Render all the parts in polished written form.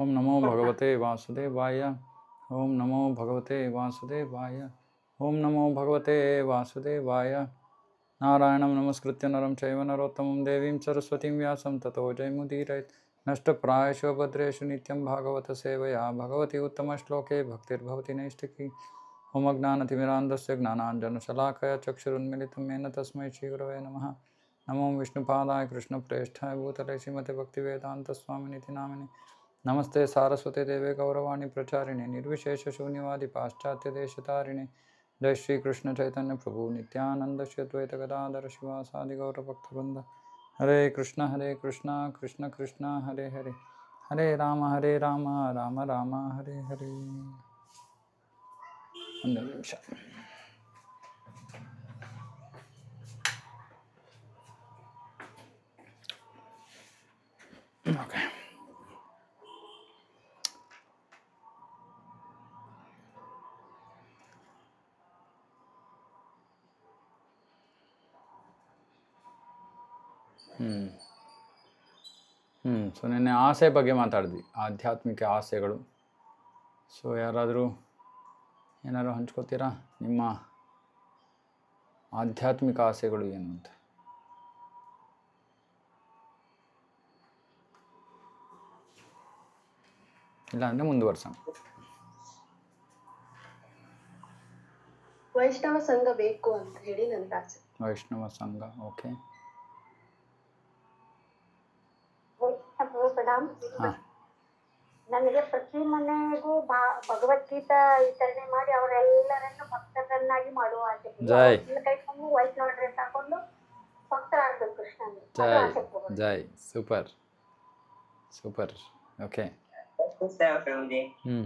ओम नमो भगवते वासुदेवाय। ओम नमो भगवते वासुदेवाय। ओम नमो भगवते वासुदेवाय। नारायणं नमस्कृत्य नरं चैव नरोत्तमं देवीं सरस्वतीं व्यासं ततो जयमुदीरयेत्। नष्टप्रायेषु भद्रेषु नित्यं भागवत सेवया भगवती उत्तमश्लोके भक्तिर्भवति नैष्टिकी। ओम ज्ञानतिमिरान्धस्य ज्ञानाञ्जनशलाकया चक्षुरुन्मिलितं येन तस्मै श्रीगुरवे नमः। नमो विष्णुपादाय कृष्णप्रेष्ठाय भूतले श्रीमते भक्तिवेदान्तस्वामिनिति नामिने। नमस्ते सारस्वते देवे गौरवाणी प्रचारिणे निर्विशेष शून्यवादी पाश्चात्य देशतारिणे। जय श्री कृष्ण चैतन्य प्रभु नित्यानंद श्री अद्वैत गदाधर शिवासादि गौरभक्तवृंद। हरे कृष्ण कृष्ण कृष्ण हरे हरे, हरे राम राम राम हरे हरे। ಒಂದು ನಿಮಿಷ. ಓಕೆ. ಸೊ ನಿನ್ನೆ ಆಸೆ ಬಗ್ಗೆ ಮಾತಾಡಿದ್ವಿ, ಆಧ್ಯಾತ್ಮಿಕ ಆಸೆಗಳು. ಸೊ ಯಾರಾದರೂ ಏನಾದ್ರು ಹಂಚ್ಕೋತೀರಾ ನಿಮ್ಮ ಆಧ್ಯಾತ್ಮಿಕ ಆಸೆಗಳು ಏನು ಅಂತ? ಇಲ್ಲ ಅಂದರೆ ಮುಂದುವರ್ಸೋಣ. ವೈಷ್ಣವ ಸಂಘ ಬೇಕು ಅಂತ ಹೇಳಿ ನನ್ನ ಆಸೆ. ವೈಷ್ಣವ ಸಂಘ, ಓಕೆ. ಹಾಂ, ನನಗೆ ಪ್ರತಿ ಮನೆಗೂ ಭಗವದ್ಗೀತಾ ವಿತರಣೆ ಮಾಡಿ ಅವರೆಲ್ಲರನ್ನು ಭಕ್ತರನ್ನಾಗಿ ಮಾಡುವ ಆಸೆ. ಜೈ ಕೈಕೊಂಡು ವೈಷ್ಣವ ಡ್ರೆಸ್ ಹಾಕೊಂಡು ಭಕ್ತರಾಗ್ಬೇಕು ಕೃಷ್ಣನ್. ಜೈ ಜೈ. Super super. ಓಕೆ.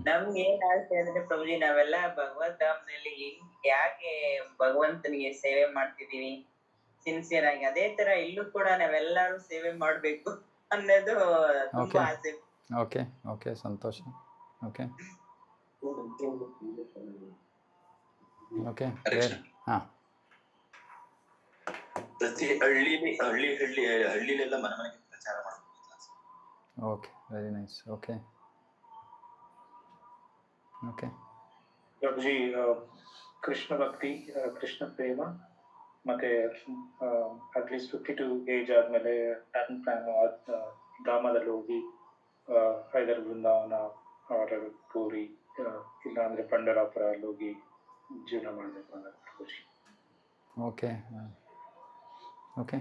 ನಮ್ಗೆ ಏನ್ ಆಸೆ ಅಂದ್ರೆ ಪ್ರಭುಜಿ, ನಾವೆಲ್ಲ ಭಗವತ್ ಧಾಮದಲ್ಲಿ ಯಾಕೆ ಭಗವಂತನಿಗೆ ಸೇವೆ ಮಾಡ್ತಿದೀವಿ ಸಿನ್ಸಿಯರ್ ಆಗಿ, ಅದೇ ತರ ಇಲ್ಲೂ ಕೂಡ ನಾವೆಲ್ಲರೂ ಸೇವೆ ಮಾಡ್ಬೇಕು ಅನ್ನೋದು ತುಂಬಾ ಆಸೆ. ಓಕೆ ಓಕೆ, ಸಂತೋಷ. Okay okay. ಹಾಂ, ಪ್ರತಿ ಹಳ್ಳಿಲೆಲ್ಲ ಮನೆ ಮನೆಗೆ ಪ್ರಚಾರ ಮಾಡಬೇಕು. Okay, very nice. Okay okay. ಪ್ರಭುಜಿ, ಕೃಷ್ಣ ಭಕ್ತಿ, ಕೃಷ್ಣ ಪ್ರೇಮ, ಮತ್ತೆ ಅಟ್ಲೀಸ್ಟ್ 52 ಏಜ್ ಆದ್ಮೇಲೆ ಟರ್ನ್ ಪ್ಲಾನ್ ಧಾಮದಲ್ಲಿ ಹೋಗಿ ಐದರ್ ಬೃಂದಾವನ ಅವರ ಪೂರಿ ಇಲ್ಲಾಂದ್ರೆ ಪಂಡರಾಪುರ ಅಲ್ಲಿ ಹೋಗಿ ಜೀವನ ಮಾಡಬೇಕು ಅನ್ನೋ ಪ್ರಭುಜಿ. Okay okay.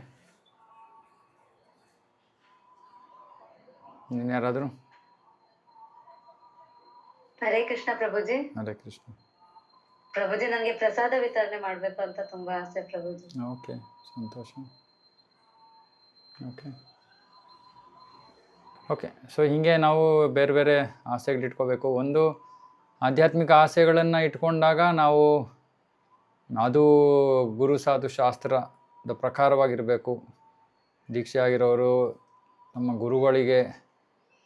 ನೀನು ಯಾರಾದರೂ? ಹರೇ ಕೃಷ್ಣ ಪ್ರಭುಜಿ. ಹರೇ ಕೃಷ್ಣ ಪ್ರಭುಜಿ, ನನಗೆ ಪ್ರಸಾದ ವಿತರಣೆ ಮಾಡ್ಬೇಕು ಅಂತ ತುಂಬಾ ಆಸೆ ಪ್ರಭುಜಿ. ಓಕೆ, ಸಂತೋಷ. Okay okay. ಸೊ ಹೀಗೆ ನಾವು ಬೇರೆ ಬೇರೆ ಆಸೆಗಳಿಟ್ಕೋಬೇಕು. ಒಂದು ಆಧ್ಯಾತ್ಮಿಕ ಆಸೆಗಳನ್ನು ಇಟ್ಕೊಂಡಾಗ ನಾವು ಅದು ಗುರು ಸಾಧು ಶಾಸ್ತ್ರದ ಪ್ರಕಾರವಾಗಿರಬೇಕು. ದೀಕ್ಷೆ ಆಗಿರೋರು ನಮ್ಮ ಗುರುಗಳಿಗೆ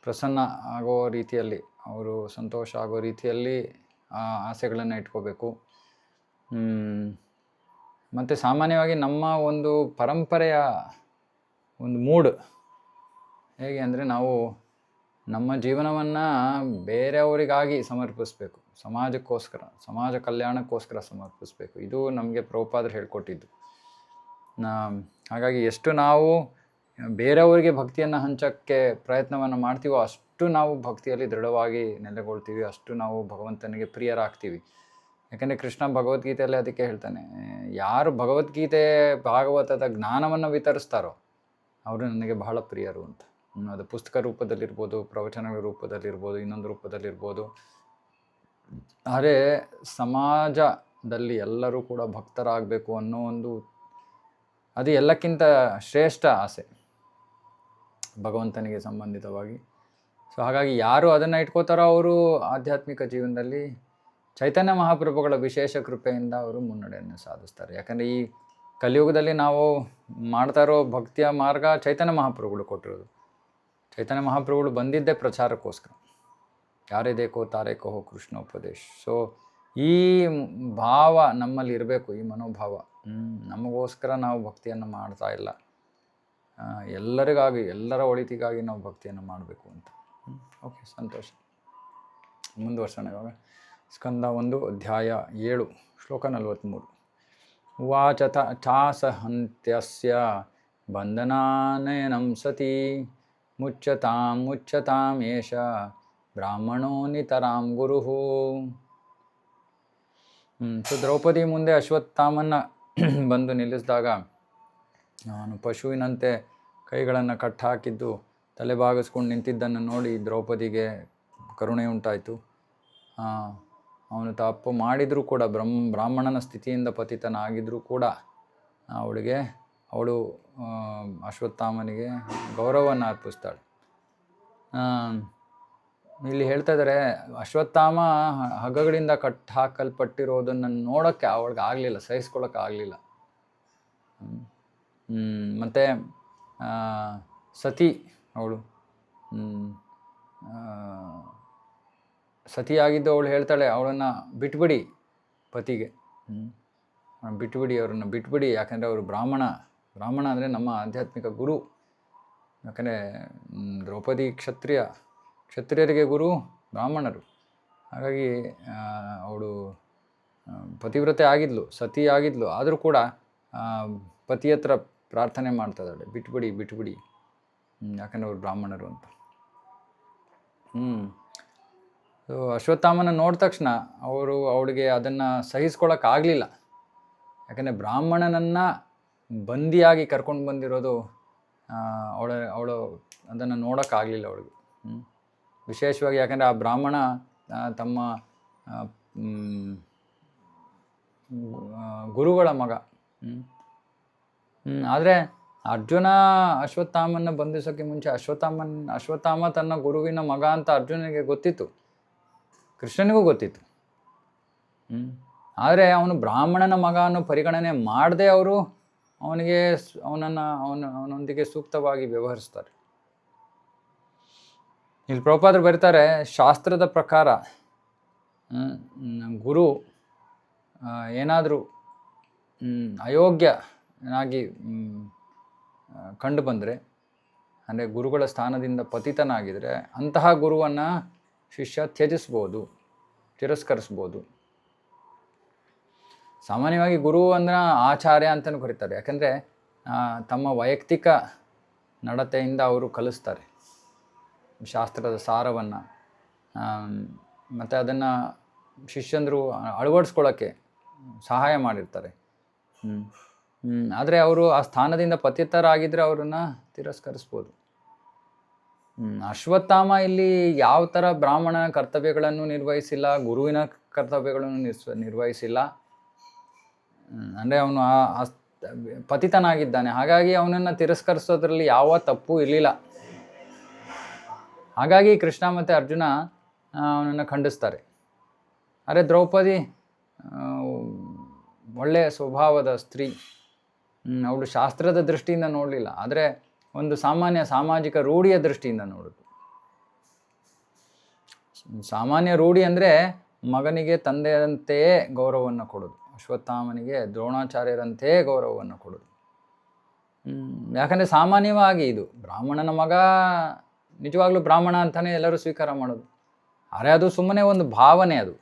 ಪ್ರಸನ್ನ ಆಗೋ ರೀತಿಯಲ್ಲಿ, ಅವರು ಸಂತೋಷ ಆಗೋ ರೀತಿಯಲ್ಲಿ ಆ ಆಸೆಗಳನ್ನು ಇಟ್ಕೋಬೇಕು. ಮತ್ತು ಸಾಮಾನ್ಯವಾಗಿ ನಮ್ಮ ಒಂದು ಪರಂಪರೆಯ ಒಂದು ಮೂಡ್ ಹೇಗೆ ಅಂದರೆ, ನಾವು ನಮ್ಮ ಜೀವನವನ್ನು ಬೇರೆಯವರಿಗಾಗಿ ಸಮರ್ಪಿಸಬೇಕು, ಸಮಾಜಕ್ಕೋಸ್ಕರ, ಸಮಾಜ ಕಲ್ಯಾಣಕ್ಕೋಸ್ಕರ ಸಮರ್ಪಿಸಬೇಕು. ಇದು ನಮಗೆ ಪ್ರಭುಪಾದರು ಹೇಳ್ಕೊಟ್ಟಿದ್ದು. ಹಾಗಾಗಿ ಎಷ್ಟು ನಾವು ಬೇರೆಯವರಿಗೆ ಭಕ್ತಿಯನ್ನು ಹಂಚೋಕ್ಕೆ ಪ್ರಯತ್ನವನ್ನು ಮಾಡ್ತೀವೋ ಅಷ್ಟು ನಾವು ಭಕ್ತಿಯಲ್ಲಿ ದೃಢವಾಗಿ ನೆಲೆಗೊಳ್ತೀವಿ, ಅಷ್ಟು ನಾವು ಭಗವಂತನಿಗೆ ಪ್ರಿಯರಾಗ್ತೀವಿ. ಯಾಕಂದರೆ ಕೃಷ್ಣ ಭಗವದ್ಗೀತೆಯಲ್ಲಿ ಅದಕ್ಕೆ ಹೇಳ್ತಾನೆ, ಯಾರು ಭಗವದ್ಗೀತೆ ಭಾಗವತದ ಜ್ಞಾನವನ್ನು ವಿತರಿಸ್ತಾರೋ ಅವರು ನನಗೆ ಬಹಳ ಪ್ರಿಯರು ಅಂತ. ಅದು ಪುಸ್ತಕ ರೂಪದಲ್ಲಿರ್ಬೋದು, ಪ್ರವಚನಗಳ ರೂಪದಲ್ಲಿರ್ಬೋದು, ಇನ್ನೊಂದು ರೂಪದಲ್ಲಿರ್ಬೋದು. ಆದರೆ ಸಮಾಜದಲ್ಲಿ ಎಲ್ಲರೂ ಕೂಡ ಭಕ್ತರಾಗಬೇಕು ಅನ್ನೋ ಒಂದು, ಅದು ಎಲ್ಲಕ್ಕಿಂತ ಶ್ರೇಷ್ಠ ಆಸೆ ಭಗವಂತನಿಗೆ ಸಂಬಂಧಿತವಾಗಿ. ಸೊ ಹಾಗಾಗಿ ಯಾರು ಅದನ್ನು ಇಟ್ಕೋತಾರೋ ಅವರು ಆಧ್ಯಾತ್ಮಿಕ ಜೀವನದಲ್ಲಿ ಚೈತನ್ಯ ಮಹಾಪ್ರಭುಗಳ ವಿಶೇಷ ಕೃಪೆಯಿಂದ ಅವರು ಮುನ್ನಡೆಯನ್ನು ಸಾಧಿಸ್ತಾರೆ. ಯಾಕಂದರೆ ಈ ಕಲಿಯುಗದಲ್ಲಿ ನಾವು ಮಾಡ್ತಾ ಇರೋ ಭಕ್ತಿಯ ಮಾರ್ಗ ಚೈತನ್ಯ ಮಹಾಪ್ರಭುಗಳು ಕೊಟ್ಟಿರೋದು. ಚೈತನ್ಯ ಮಹಾಪ್ರಭುಗಳು ಬಂದಿದ್ದೇ ಪ್ರಚಾರಕ್ಕೋಸ್ಕರ. ಯಾರೇ ದೇಕೋ ತಾರೇ ಕಹೋ ಕೃಷ್ಣೋಪದೇಶ್. ಸೊ ಈ ಭಾವ ನಮ್ಮಲ್ಲಿ ಇರಬೇಕು, ಈ ಮನೋಭಾವ. ನಮಗೋಸ್ಕರ ನಾವು ಭಕ್ತಿಯನ್ನು ಮಾಡ್ತಾ ಇಲ್ಲ, ಎಲ್ಲರಿಗಾಗಿ, ಎಲ್ಲರ ಒಳಿತಿಗಾಗಿ ನಾವು ಭಕ್ತಿಯನ್ನು ಮಾಡಬೇಕು ಅಂತ. ಓಕೆ, ಸಂತೋಷ. ಮುಂದುವರ್ಸೋಣ ಇವಾಗ. ಸ್ಕಂದ 1 ಅಧ್ಯಾಯ 7 ಶ್ಲೋಕ 43. ಉವಾಚ ಚಾಸಹಂತ್ಯಸ್ಯ ಬಂಧನಾನಯನಂ ಸತಿ ಮುಚ್ಚತಾಂ ಏಷ ಬ್ರಾಹ್ಮಣೋ ನಿತರಾಂ ಗುರುಃ. ಸೊ ದ್ರೌಪದಿ ಮುಂದೆ ಅಶ್ವತ್ಥಾಮನ್ನ ಬಂದು ನಿಲ್ಲಿಸಿದಾಗ ಅವನು ಪಶುವಿನಂತೆ ಕೈಗಳನ್ನು ಕಟ್ಟಾಕಿದ್ದು ತಲೆ ಬಾಗಿಸ್ಕೊಂಡು ನಿಂತಿದ್ದನ್ನು ನೋಡಿ ದ್ರೌಪದಿಗೆ ಕರುಣೆ ಉಂಟಾಯಿತು. ಅವನು ತಪ್ಪು ಮಾಡಿದರೂ ಕೂಡ ಬ್ರಾಹ್ಮಣನ ಸ್ಥಿತಿಯಿಂದ ಪತಿತನಾಗಿದ್ದರೂ ಕೂಡ ಅವಳು ಅಶ್ವತ್ಥಾಮನಿಗೆ ಗೌರವವನ್ನು ಅರ್ಪಿಸ್ತಾಳೆ. ಇಲ್ಲಿ ಹೇಳ್ತಾ ಇದ್ದಾರೆ, ಅಶ್ವತ್ಥಾಮ ಹಗ್ಗಗಳಿಂದ ಹಾಕಲ್ಪಟ್ಟಿರೋದನ್ನು ನೋಡೋಕ್ಕೆ ಅವಳಿಗೆ ಆಗಲಿಲ್ಲ, ಸಹಿಸ್ಕೊಳ್ಳೋಕೆ ಆಗಲಿಲ್ಲ. ಮತ್ತು ಸತಿ ಅವಳು ಸತಿಯಾಗಿದ್ದು ಅವಳು ಹೇಳ್ತಾಳೆ, ಅವಳನ್ನು ಬಿಟ್ಬಿಡಿ, ಪತಿಗೆ ಅವ್ರನ್ನ ಬಿಟ್ಬಿಡಿ, ಯಾಕಂದರೆ ಅವರು ಬ್ರಾಹ್ಮಣ ಅಂದರೆ ನಮ್ಮ ಆಧ್ಯಾತ್ಮಿಕ ಗುರು. ಯಾಕಂದರೆ ದ್ರೌಪದಿ ಕ್ಷತ್ರಿಯರಿಗೆ ಗುರು ಬ್ರಾಹ್ಮಣರು. ಹಾಗಾಗಿ ಅವಳು ಪತಿವ್ರತೆ ಆಗಿದ್ಲು, ಸತಿ ಆಗಿದ್ಲು, ಆದರೂ ಕೂಡ ಪತಿ ಹತ್ರ ಪ್ರಾರ್ಥನೆ ಮಾಡ್ತಾ ಇದ್ದಾಳೆ, ಬಿಟ್ಬಿಡಿ, ಯಾಕಂದರೆ ಅವ್ರು ಬ್ರಾಹ್ಮಣರು ಅಂತ. ಸೊ ಅಶ್ವತ್ಥಾಮನ ನೋಡಿದ ತಕ್ಷಣ ಅವಳಿಗೆ ಅದನ್ನು ಸಹಿಸ್ಕೊಳ್ಳೋಕ್ಕಾಗಲಿಲ್ಲ. ಯಾಕಂದರೆ ಬ್ರಾಹ್ಮಣನನ್ನು ಬಂದಿಯಾಗಿ ಕರ್ಕೊಂಡು ಬಂದಿರೋದು ಅವಳು ಅದನ್ನು ನೋಡೋಕ್ಕಾಗಲಿಲ್ಲ ಅವಳಿಗೆ. ವಿಶೇಷವಾಗಿ ಯಾಕಂದರೆ ಆ ಬ್ರಾಹ್ಮಣ ತಮ್ಮ ಗುರುಗಳ ಮಗ. ಆದರೆ ಅರ್ಜುನ ಅಶ್ವತ್ಥಾಮನ ಬಂಧಿಸೋಕ್ಕೆ ಮುಂಚೆ ಅಶ್ವತ್ಥಾಮ ತನ್ನ ಗುರುವಿನ ಮಗ ಅಂತ ಅರ್ಜುನಿಗೆ ಗೊತ್ತಿತ್ತು, ಕೃಷ್ಣನಿಗೂ ಗೊತ್ತಿತ್ತು. ಆದರೆ ಅವನು ಬ್ರಾಹ್ಮಣನ ಮಗ ಅನ್ನೋ ಪರಿಗಣನೆ ಮಾಡದೆ ಅವರು ಅವನೊಂದಿಗೆ ಸೂಕ್ತವಾಗಿ ವ್ಯವಹರಿಸ್ತಾರೆ. ಇಲ್ಲಿ ಪ್ರಭುಪಾದರು ಬರೀತಾರೆ, ಶಾಸ್ತ್ರದ ಪ್ರಕಾರ ಗುರು ಏನಾದರೂ ಅಯೋಗ್ಯನಾಗಿ ಕಂಡು ಬಂದರೆ, ಅಂದರೆ ಗುರುಗಳ ಸ್ಥಾನದಿಂದ ಪತಿತನಾಗಿದ್ದರೆ ಅಂತಹ ಗುರುವನ್ನು ಶಿಷ್ಯ ತಿರಸ್ಕರಿಸ್ಬೋದು. ಸಾಮಾನ್ಯವಾಗಿ ಗುರು ಅಂದ್ರೆ ಆಚಾರ್ಯ ಅಂತಲೂ ಕರೀತಾರೆ. ಯಾಕಂದರೆ ತಮ್ಮ ವೈಯಕ್ತಿಕ ನಡತೆಯಿಂದ ಅವರು ಕಲಿಸ್ತಾರೆ ಶಾಸ್ತ್ರದ ಸಾರವನ್ನು, ಮತ್ತು ಅದನ್ನು ಶಿಷ್ಯಂದರು ಅಳವಡಿಸ್ಕೊಳ್ಳೋಕ್ಕೆ ಸಹಾಯ ಮಾಡಿರ್ತಾರೆ. ಆದರೆ ಅವರು ಆ ಸ್ಥಾನದಿಂದ ಪತಿತರಾಗಿದ್ದರೆ ಅವರನ್ನು ತಿರಸ್ಕರಿಸ್ಬೋದು. ಅಶ್ವತ್ಥಾಮ ಇಲ್ಲಿ ಯಾವ ಥರ ಬ್ರಾಹ್ಮಣನ ಕರ್ತವ್ಯಗಳನ್ನು ನಿರ್ವಹಿಸಿಲ್ಲ, ಗುರುವಿನ ಕರ್ತವ್ಯಗಳನ್ನು ನಿರ್ವಹಿಸಿಲ್ಲ. ಅಂದರೆ ಅವನು ಪತಿತನಾಗಿದ್ದಾನೆ, ಹಾಗಾಗಿ ಅವನನ್ನು ತಿರಸ್ಕರಿಸೋದ್ರಲ್ಲಿ ಯಾವ ತಪ್ಪು ಇರಲಿಲ್ಲ. ಹಾಗಾಗಿ ಕೃಷ್ಣ ಮತ್ತು ಅರ್ಜುನ ಅವನನ್ನು ಖಂಡಿಸ್ತಾರೆ. ಆದರೆ ದ್ರೌಪದಿ ಒಳ್ಳೆಯ ಸ್ವಭಾವದ ಸ್ತ್ರೀ, ಅವಳು ಶಾಸ್ತ್ರದ ದೃಷ್ಟಿಯಿಂದ ನೋಡಲಿಲ್ಲ, ಆದರೆ ಒಂದು ಸಾಮಾಜಿಕ ರೂಢಿಯ ದೃಷ್ಟಿಯಿಂದ ನೋಡೋದು. ಸಾಮಾನ್ಯ ರೂಢಿ ಅಂದರೆ ಮಗನಿಗೆ ತಂದೆಯಂತೆಯೇ ಗೌರವವನ್ನು ಕೊಡೋದು, ಅಶ್ವತ್ಥಾಮನಿಗೆ ದ್ರೋಣಾಚಾರ್ಯರಂತೆಯೇ ಗೌರವವನ್ನು ಕೊಡೋದು. ಯಾಕಂದರೆ ಸಾಮಾನ್ಯವಾಗಿ ಇದು ಬ್ರಾಹ್ಮಣನ ಮಗ ನಿಜವಾಗ್ಲೂ ಬ್ರಾಹ್ಮಣ ಅಂತಲೇ ಎಲ್ಲರೂ ಸ್ವೀಕಾರ ಮಾಡೋದು. ಆದರೆ ಅದು ಸುಮ್ಮನೆ ಒಂದು ಭಾವನೆ, ಅದು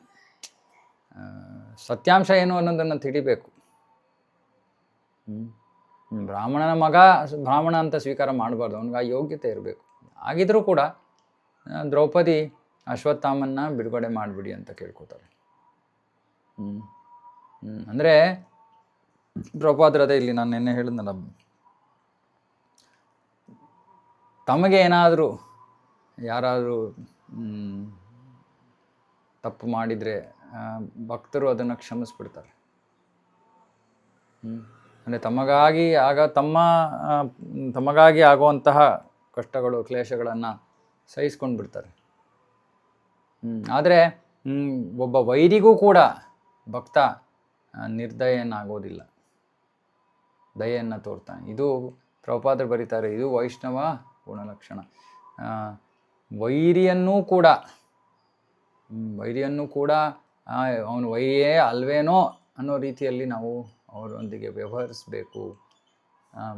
ಸತ್ಯಾಂಶ ಏನು ಅನ್ನೋದನ್ನು ತಿಳಿಬೇಕು. ಬ್ರಾಹ್ಮಣನ ಮಗ ಬ್ರಾಹ್ಮಣ ಅಂತ ಸ್ವೀಕಾರ ಮಾಡಬಾರ್ದು, ಅವನಿಗೆ ಆ ಯೋಗ್ಯತೆ ಇರಬೇಕು. ಆಗಿದ್ರೂ ಕೂಡ ದ್ರೌಪದಿ ಅಶ್ವತ್ಥಾಮನ್ನ ಬಿಡುಗಡೆ ಮಾಡಿಬಿಡಿ ಅಂತ ಕೇಳ್ಕೊತಾರೆ. ಅಂದರೆ ಪ್ರಭುಪಾದರದೇ ಇಲ್ಲಿ ನಾನು ನಿನ್ನೆ ಹೇಳಿದ್ನಲ್ಲ, ತಮಗೆ ಏನಾದರೂ ಯಾರಾದರೂ ತಪ್ಪು ಮಾಡಿದರೆ ಭಕ್ತರು ಅದನ್ನು ಕ್ಷಮಿಸ್ಬಿಡ್ತಾರೆ. ಅಂದರೆ ತಮಗಾಗಿ ಆಗುವಂತಹ ಕಷ್ಟಗಳು ಕ್ಲೇಶಗಳನ್ನು ಸಹಿಸ್ಕೊಂಡು ಬಿಡ್ತಾರೆ. ಆದರೆ ಒಬ್ಬ ವೈರಿಗೂ ಕೂಡ ಭಕ್ತ ನಿರ್ದಯನಾಗೋದಿಲ್ಲ, ದಯೆಯನ್ನು ತೋರ್ತಾನೆ. ಇದು ಪ್ರಭುಪಾದರು ಬರೀತಾರೆ, ಇದು ವೈಷ್ಣವ ಗುಣಲಕ್ಷಣ. ವೈರಿಯನ್ನೂ ಕೂಡ ಅವನು ವೈರಿಯೇ ಅಲ್ವೇನೋ ಅನ್ನೋ ರೀತಿಯಲ್ಲಿ ನಾವು ಅವರೊಂದಿಗೆ ವ್ಯವಹರಿಸಬೇಕು.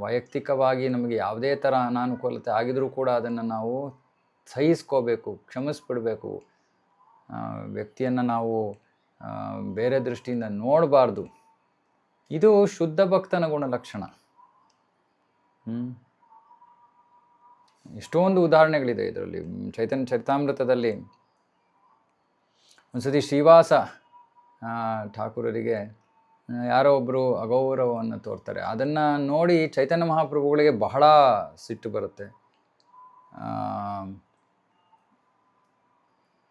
ವೈಯಕ್ತಿಕವಾಗಿ ನಮಗೆ ಯಾವುದೇ ಥರ ಅನಾನುಕೂಲತೆ ಆಗಿದ್ರೂ ಕೂಡ ಅದನ್ನು ನಾವು ಸಹಿಸ್ಕೋಬೇಕು, ಕ್ಷಮಿಸ್ಬಿಡ್ಬೇಕು. ವ್ಯಕ್ತಿಯನ್ನು ನಾವು ಬೇರೆ ದೃಷ್ಟಿಯಿಂದ ನೋಡಬಾರ್ದು. ಇದು ಶುದ್ಧ ಭಕ್ತನ ಗುಣಲಕ್ಷಣ. ಎಷ್ಟೊಂದು ಉದಾಹರಣೆಗಳಿದೆ ಇದರಲ್ಲಿ. ಚೈತನ್ಯ ಚರಿತಾಮೃತದಲ್ಲಿ ಒಂದ್ಸತಿ ಶ್ರೀವಾಸ ಠಾಕೂರರಿಗೆ ಯಾರೋ ಒಬ್ಬರು ಅಗೌರವವನ್ನು ತೋರ್ತಾರೆ. ಅದನ್ನು ನೋಡಿ ಚೈತನ್ಯ ಮಹಾಪ್ರಭುಗಳಿಗೆ ಬಹಳ ಸಿಟ್ಟು ಬರುತ್ತೆ.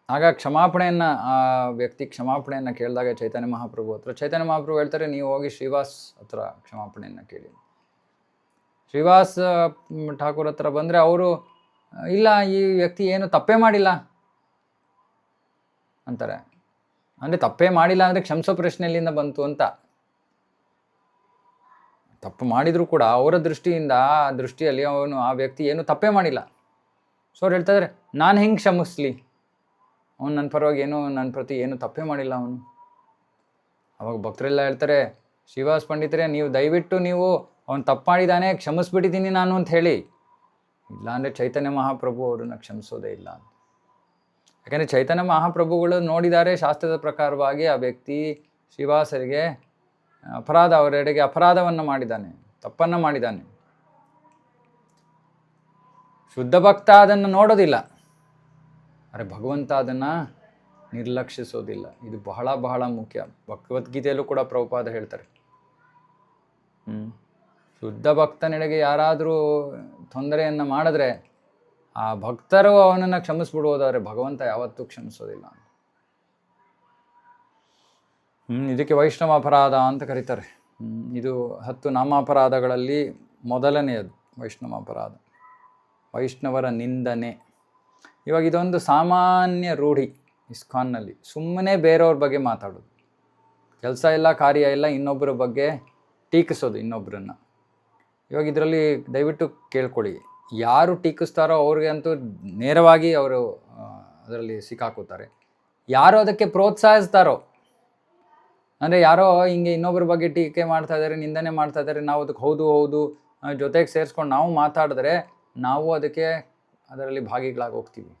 ಆಗ ಕ್ಷಮಾಪಣೆಯನ್ನು ಆ ವ್ಯಕ್ತಿ ಕ್ಷಮಾಪಣೆಯನ್ನು ಕೇಳಿದಾಗ ಚೈತನ್ಯ ಮಹಾಪ್ರಭು ಹತ್ರ, ಚೈತನ್ಯ ಮಹಾಪ್ರಭು ಹೇಳ್ತಾರೆ, ನೀವು ಹೋಗಿ ಶ್ರೀವಾಸ್ ಹತ್ರ ಕ್ಷಮಾಪಣೆಯನ್ನು ಕೇಳಿ. ಶ್ರೀವಾಸ್ ಠಾಕೂರ್ ಹತ್ರ ಬಂದರೆ ಅವರು, ಇಲ್ಲ, ಈ ವ್ಯಕ್ತಿ ಏನು ತಪ್ಪೇ ಮಾಡಿಲ್ಲ ಅಂತಾರೆ. ಅಂದರೆ ತಪ್ಪೇ ಮಾಡಿಲ್ಲ ಅಂದರೆ ಕ್ಷಮಿಸೋ ಪ್ರಶ್ನೆ ಎಲ್ಲಿಂದ ಬಂತು ಅಂತ. ತಪ್ಪು ಮಾಡಿದರೂ ಕೂಡ ಅವರ ದೃಷ್ಟಿಯಲ್ಲಿ ಆ ವ್ಯಕ್ತಿ ಏನು ತಪ್ಪೇ ಮಾಡಿಲ್ಲ. ಸೊ ಅವ್ರು ಹೇಳ್ತಾ ಇದ್ದಾರೆ, ನಾನು ಹೆಂಗೆ ಕ್ಷಮಿಸ್ಲಿ, ಅವನು ನನ್ನ ಪರವಾಗಿ ನನ್ನ ಪ್ರತಿ ಏನು ತಪ್ಪೇ ಮಾಡಿಲ್ಲ ಅವನು. ಅವಾಗ ಭಕ್ತರೆಲ್ಲ ಹೇಳ್ತಾರೆ, ಶ್ರೀವಾಸ್ ಪಂಡಿತರೇ, ದಯವಿಟ್ಟು ನೀವು ಅವನು ತಪ್ಪು ಮಾಡಿದ್ದಾನೆ, ಕ್ಷಮಿಸ್ಬಿಟ್ಟಿದ್ದೀನಿ ನಾನು ಅಂತ ಹೇಳಿ. ಇಲ್ಲಾಂದರೆ ಚೈತನ್ಯ ಮಹಾಪ್ರಭು ಅವರನ್ನು ಕ್ಷಮಿಸೋದೇ ಇಲ್ಲ. ಯಾಕಂದರೆ ಚೈತನ್ಯ ಮಹಾಪ್ರಭುಗಳು ನೋಡಿದ್ದಾರೆ ಶಾಸ್ತ್ರದ ಪ್ರಕಾರವಾಗಿ ಆ ವ್ಯಕ್ತಿ ಶ್ರೀವಾಸರಿಗೆ ಅವರೆಡೆಗೆ ಅಪರಾಧವನ್ನು ಮಾಡಿದ್ದಾನೆ, ತಪ್ಪನ್ನು ಮಾಡಿದ್ದಾನೆ. ಶುದ್ಧ ಭಕ್ತ ಅದನ್ನು ನೋಡೋದಿಲ್ಲ, ಆದರೆ ಭಗವಂತ ಅದನ್ನು ನಿರ್ಲಕ್ಷಿಸೋದಿಲ್ಲ. ಇದು ಬಹಳ ಬಹಳ ಮುಖ್ಯ. ಭಗವದ್ಗೀತೆಯಲ್ಲೂ ಕೂಡ ಪ್ರಭುಪಾದ ಹೇಳ್ತಾರೆ, ಶುದ್ಧ ಭಕ್ತನೆಡೆಗೆ ಯಾರಾದರೂ ತೊಂದರೆಯನ್ನು ಮಾಡಿದ್ರೆ ಆ ಭಕ್ತರು ಅವನನ್ನು ಕ್ಷಮಿಸ್ಬಿಡುವುದಾದ್ರೆ ಭಗವಂತ ಯಾವತ್ತೂ ಕ್ಷಮಿಸೋದಿಲ್ಲ. ಇದಕ್ಕೆ ವೈಷ್ಣವ ಅಪರಾಧ ಅಂತ ಕರೀತಾರೆ. ಇದು 10 ನಾಮಾಪರಾಧಗಳಲ್ಲಿ ಮೊದಲನೆಯದು ವೈಷ್ಣವ ಅಪರಾಧ, ವೈಷ್ಣವರ ನಿಂದನೆ. ಇವಾಗ ಇದೊಂದು ಸಾಮಾನ್ಯ ರೂಢಿ ಇಸ್ಕಾನ್ನಲ್ಲಿ, ಸುಮ್ಮನೆ ಬೇರೆಯವ್ರ ಬಗ್ಗೆ ಮಾತಾಡೋದು, ಕೆಲಸ ಇಲ್ಲ ಕಾರ್ಯ ಇಲ್ಲ, ಇನ್ನೊಬ್ಬರ ಬಗ್ಗೆ ಟೀಕಿಸೋದು ಇನ್ನೊಬ್ಬರನ್ನು. ಇವಾಗ ಇದರಲ್ಲಿ ದಯವಿಟ್ಟು ಕೇಳ್ಕೊಳ್ಳಿ, ಯಾರು ಟೀಕಿಸ್ತಾರೋ ಅವ್ರಿಗೆ ಅಂತೂ ನೇರವಾಗಿ ಅವರು ಅದರಲ್ಲಿ ಸಿಕ್ಕಾಕೋತಾರೆ. ಯಾರು ಅದಕ್ಕೆ ಪ್ರೋತ್ಸಾಹಿಸ್ತಾರೋ, ಅಂದರೆ ಯಾರೋ ಹಿಂಗೆ ಇನ್ನೊಬ್ಬರ ಬಗ್ಗೆ ಟೀಕೆ ಮಾಡ್ತಾ ಇದ್ದಾರೆ, ನಿಂದನೆ ಮಾಡ್ತಾ ಇದ್ದಾರೆ, ನಾವು ಅದಕ್ಕೆ ಹೌದು ಜೊತೆಗೆ ಸೇರಿಸ್ಕೊಂಡು ನಾವು ಮಾತಾಡಿದ್ರೆ ನಾವು ಅದರಲ್ಲಿ ಭಾಗಿಗಳಾಗಿ ಹೋಗ್ತೀವಿ.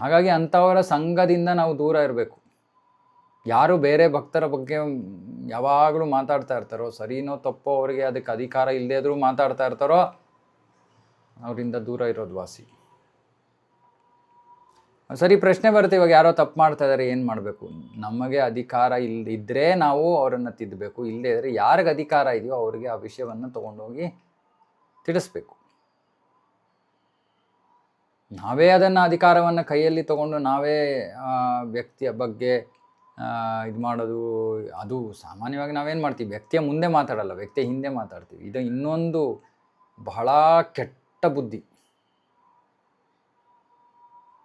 ಹಾಗಾಗಿ ಅಂಥವರ ಸಂಘದಿಂದ ನಾವು ದೂರ ಇರಬೇಕು. ಯಾರು ಬೇರೆ ಭಕ್ತರ ಬಗ್ಗೆ ಯಾವಾಗಲೂ ಮಾತಾಡ್ತಾ ಇರ್ತಾರೋ, ಸರಿನೋ ತಪ್ಪೋ ಅವರಿಗೆ ಅದಕ್ಕೆ ಅಧಿಕಾರ ಇಲ್ಲದೇ ಇದ್ರೂ ಮಾತಾಡ್ತಾ ಇರ್ತಾರೋ, ಅವರಿಂದ ದೂರ ಇರೋದು ವಾಸಿ. ಸರಿ, ಪ್ರಶ್ನೆ ಬರುತ್ತೆ, ಇವಾಗ ಯಾರೋ ತಪ್ಪು ಮಾಡ್ತಾ ಇದ್ದಾರೆ, ಏನು ಮಾಡಬೇಕು? ನಮಗೆ ಅಧಿಕಾರ ಇಲ್ಲದಿದ್ದರೆ ನಾವು ಅವರನ್ನು ತಿದ್ದಬೇಕು, ಇಲ್ಲದೇ ಇದ್ದರೆ ಯಾರಿಗೆ ಅಧಿಕಾರ ಇದೆಯೋ ಅವರಿಗೆ ಆ ವಿಷಯವನ್ನು ತೊಗೊಂಡೋಗಿ ತಿಳಿಸ್ಬೇಕು. ನಾವೇ ಅದನ್ನು ಅಧಿಕಾರವನ್ನು ಕೈಯಲ್ಲಿ ತೊಗೊಂಡು ನಾವೇ ವ್ಯಕ್ತಿಯ ಬಗ್ಗೆ ಇದು ಮಾಡೋದು, ಅದು ಸಾಮಾನ್ಯವಾಗಿ ನಾವೇನು ಮಾಡ್ತೀವಿ, ವ್ಯಕ್ತಿಯ ಮುಂದೆ ಮಾತಾಡಲ್ಲ, ವ್ಯಕ್ತಿಯ ಹಿಂದೆ ಮಾತಾಡ್ತೀವಿ. ಇದು ಇನ್ನೊಂದು ಬಹಳ ಕೆಟ್ಟ ಬುದ್ಧಿ.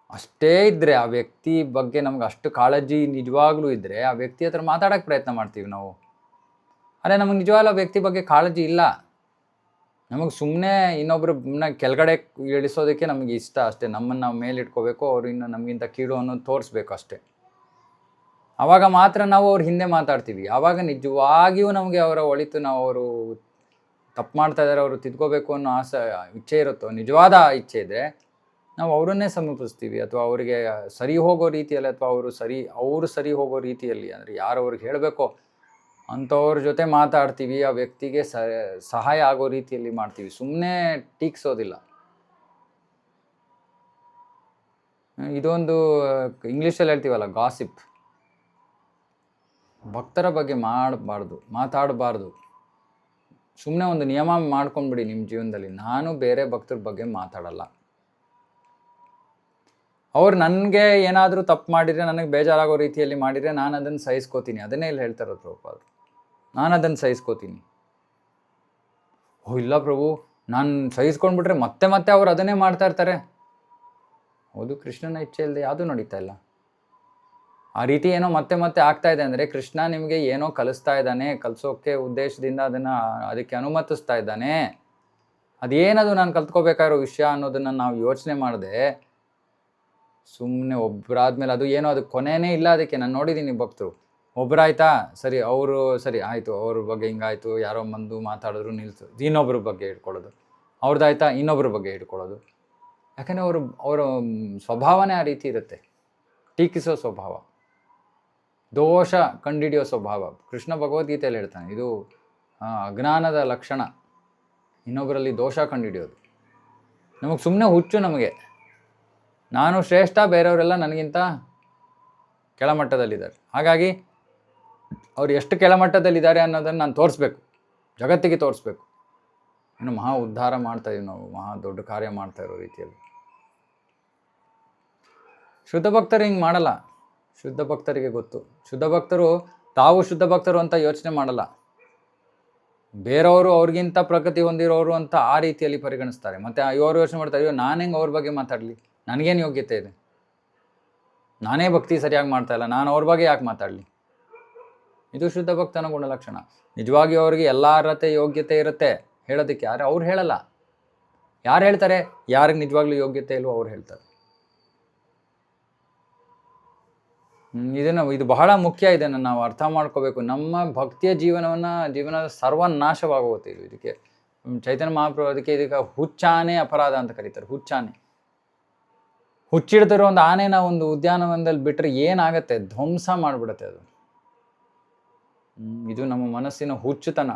ಅಷ್ಟೇ ಇದ್ದರೆ, ಆ ವ್ಯಕ್ತಿ ಬಗ್ಗೆ ನಮ್ಗೆ ಅಷ್ಟು ಕಾಳಜಿ ನಿಜವಾಗ್ಲೂ ಇದ್ದರೆ ಆ ವ್ಯಕ್ತಿ ಹತ್ರ ಮಾತಾಡೋಕ್ಕೆ ಪ್ರಯತ್ನ ಮಾಡ್ತೀವಿ ನಾವು. ಅದೇ ನಮಗೆ ನಿಜವಾಗ್ಲೂ ಆ ವ್ಯಕ್ತಿ ಬಗ್ಗೆ ಕಾಳಜಿ ಇಲ್ಲ, ನಮಗೆ ಸುಮ್ಮನೆ ಇನ್ನೊಬ್ಬರನ್ನ ಕೆಳಗಡೆ ಇಳಿಸೋದಕ್ಕೆ ನಮಗೆ ಇಷ್ಟ ಅಷ್ಟೇ. ನಮ್ಮನ್ನು ನಾವು ಮೇಲಿಟ್ಕೋಬೇಕು, ಅವರು ಇನ್ನು ನಮಗಿಂತ ಕೀಳು ಅನ್ನೋದು ತೋರಿಸ್ಬೇಕು ಅಷ್ಟೇ. ಆವಾಗ ಮಾತ್ರ ನಾವು ಅವ್ರ ಹಿಂದೆ ಮಾತಾಡ್ತೀವಿ. ಆವಾಗ ನಿಜವಾಗಿಯೂ ನಮಗೆ ಅವರ ಒಳಿತು, ನಾವು ಅವರು ತಪ್ಪು ಮಾಡ್ತಾ ಇದ್ದಾರೆ, ಅವರು ತಿದ್ಕೋಬೇಕು ಅನ್ನೋ ಇಚ್ಛೆ ಇರುತ್ತೋ, ನಿಜವಾದ ಇಚ್ಛೆ ಇದ್ದರೆ ನಾವು ಅವರನ್ನೇ ಸಮೀಪಿಸ್ತೀವಿ. ಅಥವಾ ಅವರಿಗೆ ಸರಿ ಹೋಗೋ ರೀತಿಯಲ್ಲಿ, ಅಥವಾ ಅವರು ಸರಿ ಹೋಗೋ ರೀತಿಯಲ್ಲಿ, ಅಂದರೆ ಯಾರು ಅವ್ರಿಗೆ ಹೇಳಬೇಕೋ ಅಂಥವ್ರ ಜೊತೆ ಮಾತಾಡ್ತೀವಿ. ಆ ವ್ಯಕ್ತಿಗೆ ಸಹಾಯ ಆಗೋ ರೀತಿಯಲ್ಲಿ ಮಾಡ್ತೀವಿ, ಸುಮ್ಮನೆ ಟೀಕ್ಸೋದಿಲ್ಲ. ಇದೊಂದು ಇಂಗ್ಲೀಷಲ್ಲಿ ಹೇಳ್ತೀವಲ್ಲ, ಗಾಸಿಪ್. ಭಕ್ತರ ಬಗ್ಗೆ ಮಾತಾಡಬಾರ್ದು. ಸುಮ್ಮನೆ ಒಂದು ನಿಯಮ ಮಾಡ್ಕೊಂಡ್ಬಿಡಿ ನಿಮ್ಮ ಜೀವನದಲ್ಲಿ, ನಾನು ಬೇರೆ ಭಕ್ತರ ಬಗ್ಗೆ ಮಾತಾಡಲ್ಲ. ಅವ್ರು ನನಗೆ ಏನಾದರೂ ತಪ್ಪು ಮಾಡಿದರೆ, ನನಗೆ ಬೇಜಾರಾಗೋ ರೀತಿಯಲ್ಲಿ ಮಾಡಿದರೆ ನಾನು ಅದನ್ನು ಸಹಿಸ್ಕೋತೀನಿ. ಅದನ್ನೇ ಇಲ್ಲಿ ಹೇಳ್ತಾರೋ ಪ್ರಭುಪಾದ, ನಾನು ಅದನ್ನು ಸಹಿಸ್ಕೋತೀನಿ. ಇಲ್ಲ ಪ್ರಭು, ನಾನು ಸಹಿಸ್ಕೊಂಡ್ಬಿಟ್ರೆ ಮತ್ತೆ ಅವ್ರು ಅದನ್ನೇ ಮಾಡ್ತಾ ಇರ್ತಾರೆ. ಹೌದು, ಕೃಷ್ಣನ ಇಚ್ಛೆ ಇಲ್ಲದೆ ಯಾವುದೂ ನಡೀತಾ ಇಲ್ಲ. ಆ ರೀತಿ ಏನೋ ಮತ್ತೆ ಆಗ್ತಾ ಇದೆ ಅಂದರೆ ಕೃಷ್ಣ ನಿಮಗೆ ಏನೋ ಕಲಿಸ್ತಾ ಇದ್ದಾನೆ, ಕಲಿಸೋಕ್ಕೆ ಉದ್ದೇಶದಿಂದ ಅದಕ್ಕೆ ಅನುಮತಿಸ್ತಾ ಇದ್ದಾನೆ. ಅದೇನದು ನಾನು ಕಲ್ತ್ಕೋಬೇಕಾಗಿರೋ ವಿಷಯ ಅನ್ನೋದನ್ನು ನಾವು ಯೋಚನೆ ಮಾಡದೆ ಸುಮ್ಮನೆ ಒಬ್ಬರಾದ್ಮೇಲೆ, ಅದು ಏನೋ ಅದಕ್ಕೆ ಕೊನೆಯೇ ಇಲ್ಲ. ಅದಕ್ಕೆ ನಾನು ನೋಡಿದ್ದೀನಿ ಭಕ್ತರು, ಒಬ್ಬರಾಯ್ತಾ ಸರಿ, ಅವರು ಸರಿ ಆಯಿತು, ಅವ್ರ ಬಗ್ಗೆ ಹಿಂಗಾಯಿತು, ಯಾರೋ ಬಂದು ಮಾತಾಡಿದ್ರು ನಿಲ್ಸು, ಇನ್ನೊಬ್ಬರ ಬಗ್ಗೆ ಇಟ್ಕೊಳ್ಳೋದು, ಅವ್ರದ್ದಾಯ್ತಾ ಇನ್ನೊಬ್ಬರ ಬಗ್ಗೆ ಹಿಡ್ಕೊಳ್ಳೋದು. ಯಾಕಂದರೆ ಅವರ ಸ್ವಭಾವನೇ ಆ ರೀತಿ ಇರುತ್ತೆ, ಟೀಕಿಸೋ ಸ್ವಭಾವ, ದೋಷ ಕಂಡುಹಿಡಿಯೋ ಸ್ವಭಾವ. ಕೃಷ್ಣ ಭಗವದ್ಗೀತೆಯಲ್ಲಿ ಹೇಳ್ತಾನೆ, ಇದು ಅಜ್ಞಾನದ ಲಕ್ಷಣ, ಇನ್ನೊಬ್ಬರಲ್ಲಿ ದೋಷ ಕಂಡುಹಿಡಿಯೋದು. ನಮಗೆ ಸುಮ್ಮನೆ ಹುಚ್ಚು, ನಮಗೆ ನಾನು ಶ್ರೇಷ್ಠ, ಬೇರೆಯವರೆಲ್ಲ ನನಗಿಂತ ಕೆಳಮಟ್ಟದಲ್ಲಿದ್ದಾರೆ. ಹಾಗಾಗಿ ಅವ್ರು ಎಷ್ಟು ಕೆಳಮಟ್ಟದಲ್ಲಿದ್ದಾರೆ ಅನ್ನೋದನ್ನು ನಾನು ತೋರಿಸ್ಬೇಕು, ಜಗತ್ತಿಗೆ ತೋರಿಸ್ಬೇಕು. ಇನ್ನು ಮಹಾ ಉದ್ಧಾರ ಮಾಡ್ತಾಯಿದ್ದೀವಿ ನಾವು, ಮಹಾ ದೊಡ್ಡ ಕಾರ್ಯ ಮಾಡ್ತಾ ಇರೋ ರೀತಿಯಲ್ಲಿ. ಶುದ್ಧ ಭಕ್ತರು ಹಿಂಗೆ ಮಾಡಲ್ಲ. ಶುದ್ಧ ಭಕ್ತರಿಗೆ ಗೊತ್ತು, ಶುದ್ಧ ಭಕ್ತರು ತಾವು ಶುದ್ಧ ಭಕ್ತರು ಅಂತ ಯೋಚನೆ ಮಾಡಲ್ಲ, ಬೇರೆಯವರು ಅವ್ರಿಗಿಂತ ಪ್ರಗತಿ ಹೊಂದಿರೋರು ಅಂತ ಆ ರೀತಿಯಲ್ಲಿ ಪರಿಗಣಿಸ್ತಾರೆ. ಮತ್ತು ಇವರು ಯೋಚನೆ ಮಾಡ್ತಾರೆ, ಅಯ್ಯೋ ನಾನು ಹೆಂಗೆ ಅವ್ರ ಬಗ್ಗೆ ಮಾತಾಡಲಿ, ನನಗೇನು ಯೋಗ್ಯತೆ ಇದೆ, ನಾನೇ ಭಕ್ತಿ ಸರಿಯಾಗಿ ಮಾಡ್ತಾಯಿಲ್ಲ, ನಾನು ಅವ್ರ ಬಗ್ಗೆ ಯಾಕೆ ಮಾತಾಡಲಿ. ಇದು ಶುದ್ಧ ಭಕ್ತನ ಗುಣಲಕ್ಷಣ. ನಿಜವಾಗಿಯೂ ಅವ್ರಿಗೆ ಎಲ್ಲ ಅರ್ಹತೆ ಯೋಗ್ಯತೆ ಇರುತ್ತೆ ಹೇಳೋದಕ್ಕೆ, ಯಾರು ಅವ್ರು ಹೇಳಲ್ಲ. ಯಾರು ಹೇಳ್ತಾರೆ? ಯಾರಿಗೆ ನಿಜವಾಗ್ಲೂ ಯೋಗ್ಯತೆ ಇಲ್ವೋ ಅವ್ರು ಹೇಳ್ತಾರೆ. ಇದು ಬಹಳ ಮುಖ್ಯ. ಇದನ್ನು ನಾವು ಅರ್ಥ ಮಾಡ್ಕೋಬೇಕು. ನಮ್ಮ ಭಕ್ತಿಯ ಜೀವನದ ಸರ್ವನಾಶವಾಗೋಗುತ್ತೆ ಇದು. ಇದಕ್ಕೆ ಚೈತನ್ಯ ಮಹಾಪ್ರಭು ಇದಕ್ಕೆ ಹುಚ್ಚಾನೆ ಅಪರಾಧ ಅಂತ ಕರೀತಾರೆ. ಹುಚ್ಚಿಡ್ತಿರೋ ಒಂದು ಆನೆನ ಒಂದು ಉದ್ಯಾನವನದಲ್ಲಿ ಬಿಟ್ಟರೆ ಏನಾಗತ್ತೆ? ಧ್ವಂಸ ಮಾಡಿಬಿಡುತ್ತೆ ಅದು. ಇದು ನಮ್ಮ ಮನಸ್ಸಿನ ಹುಚ್ಚುತನ.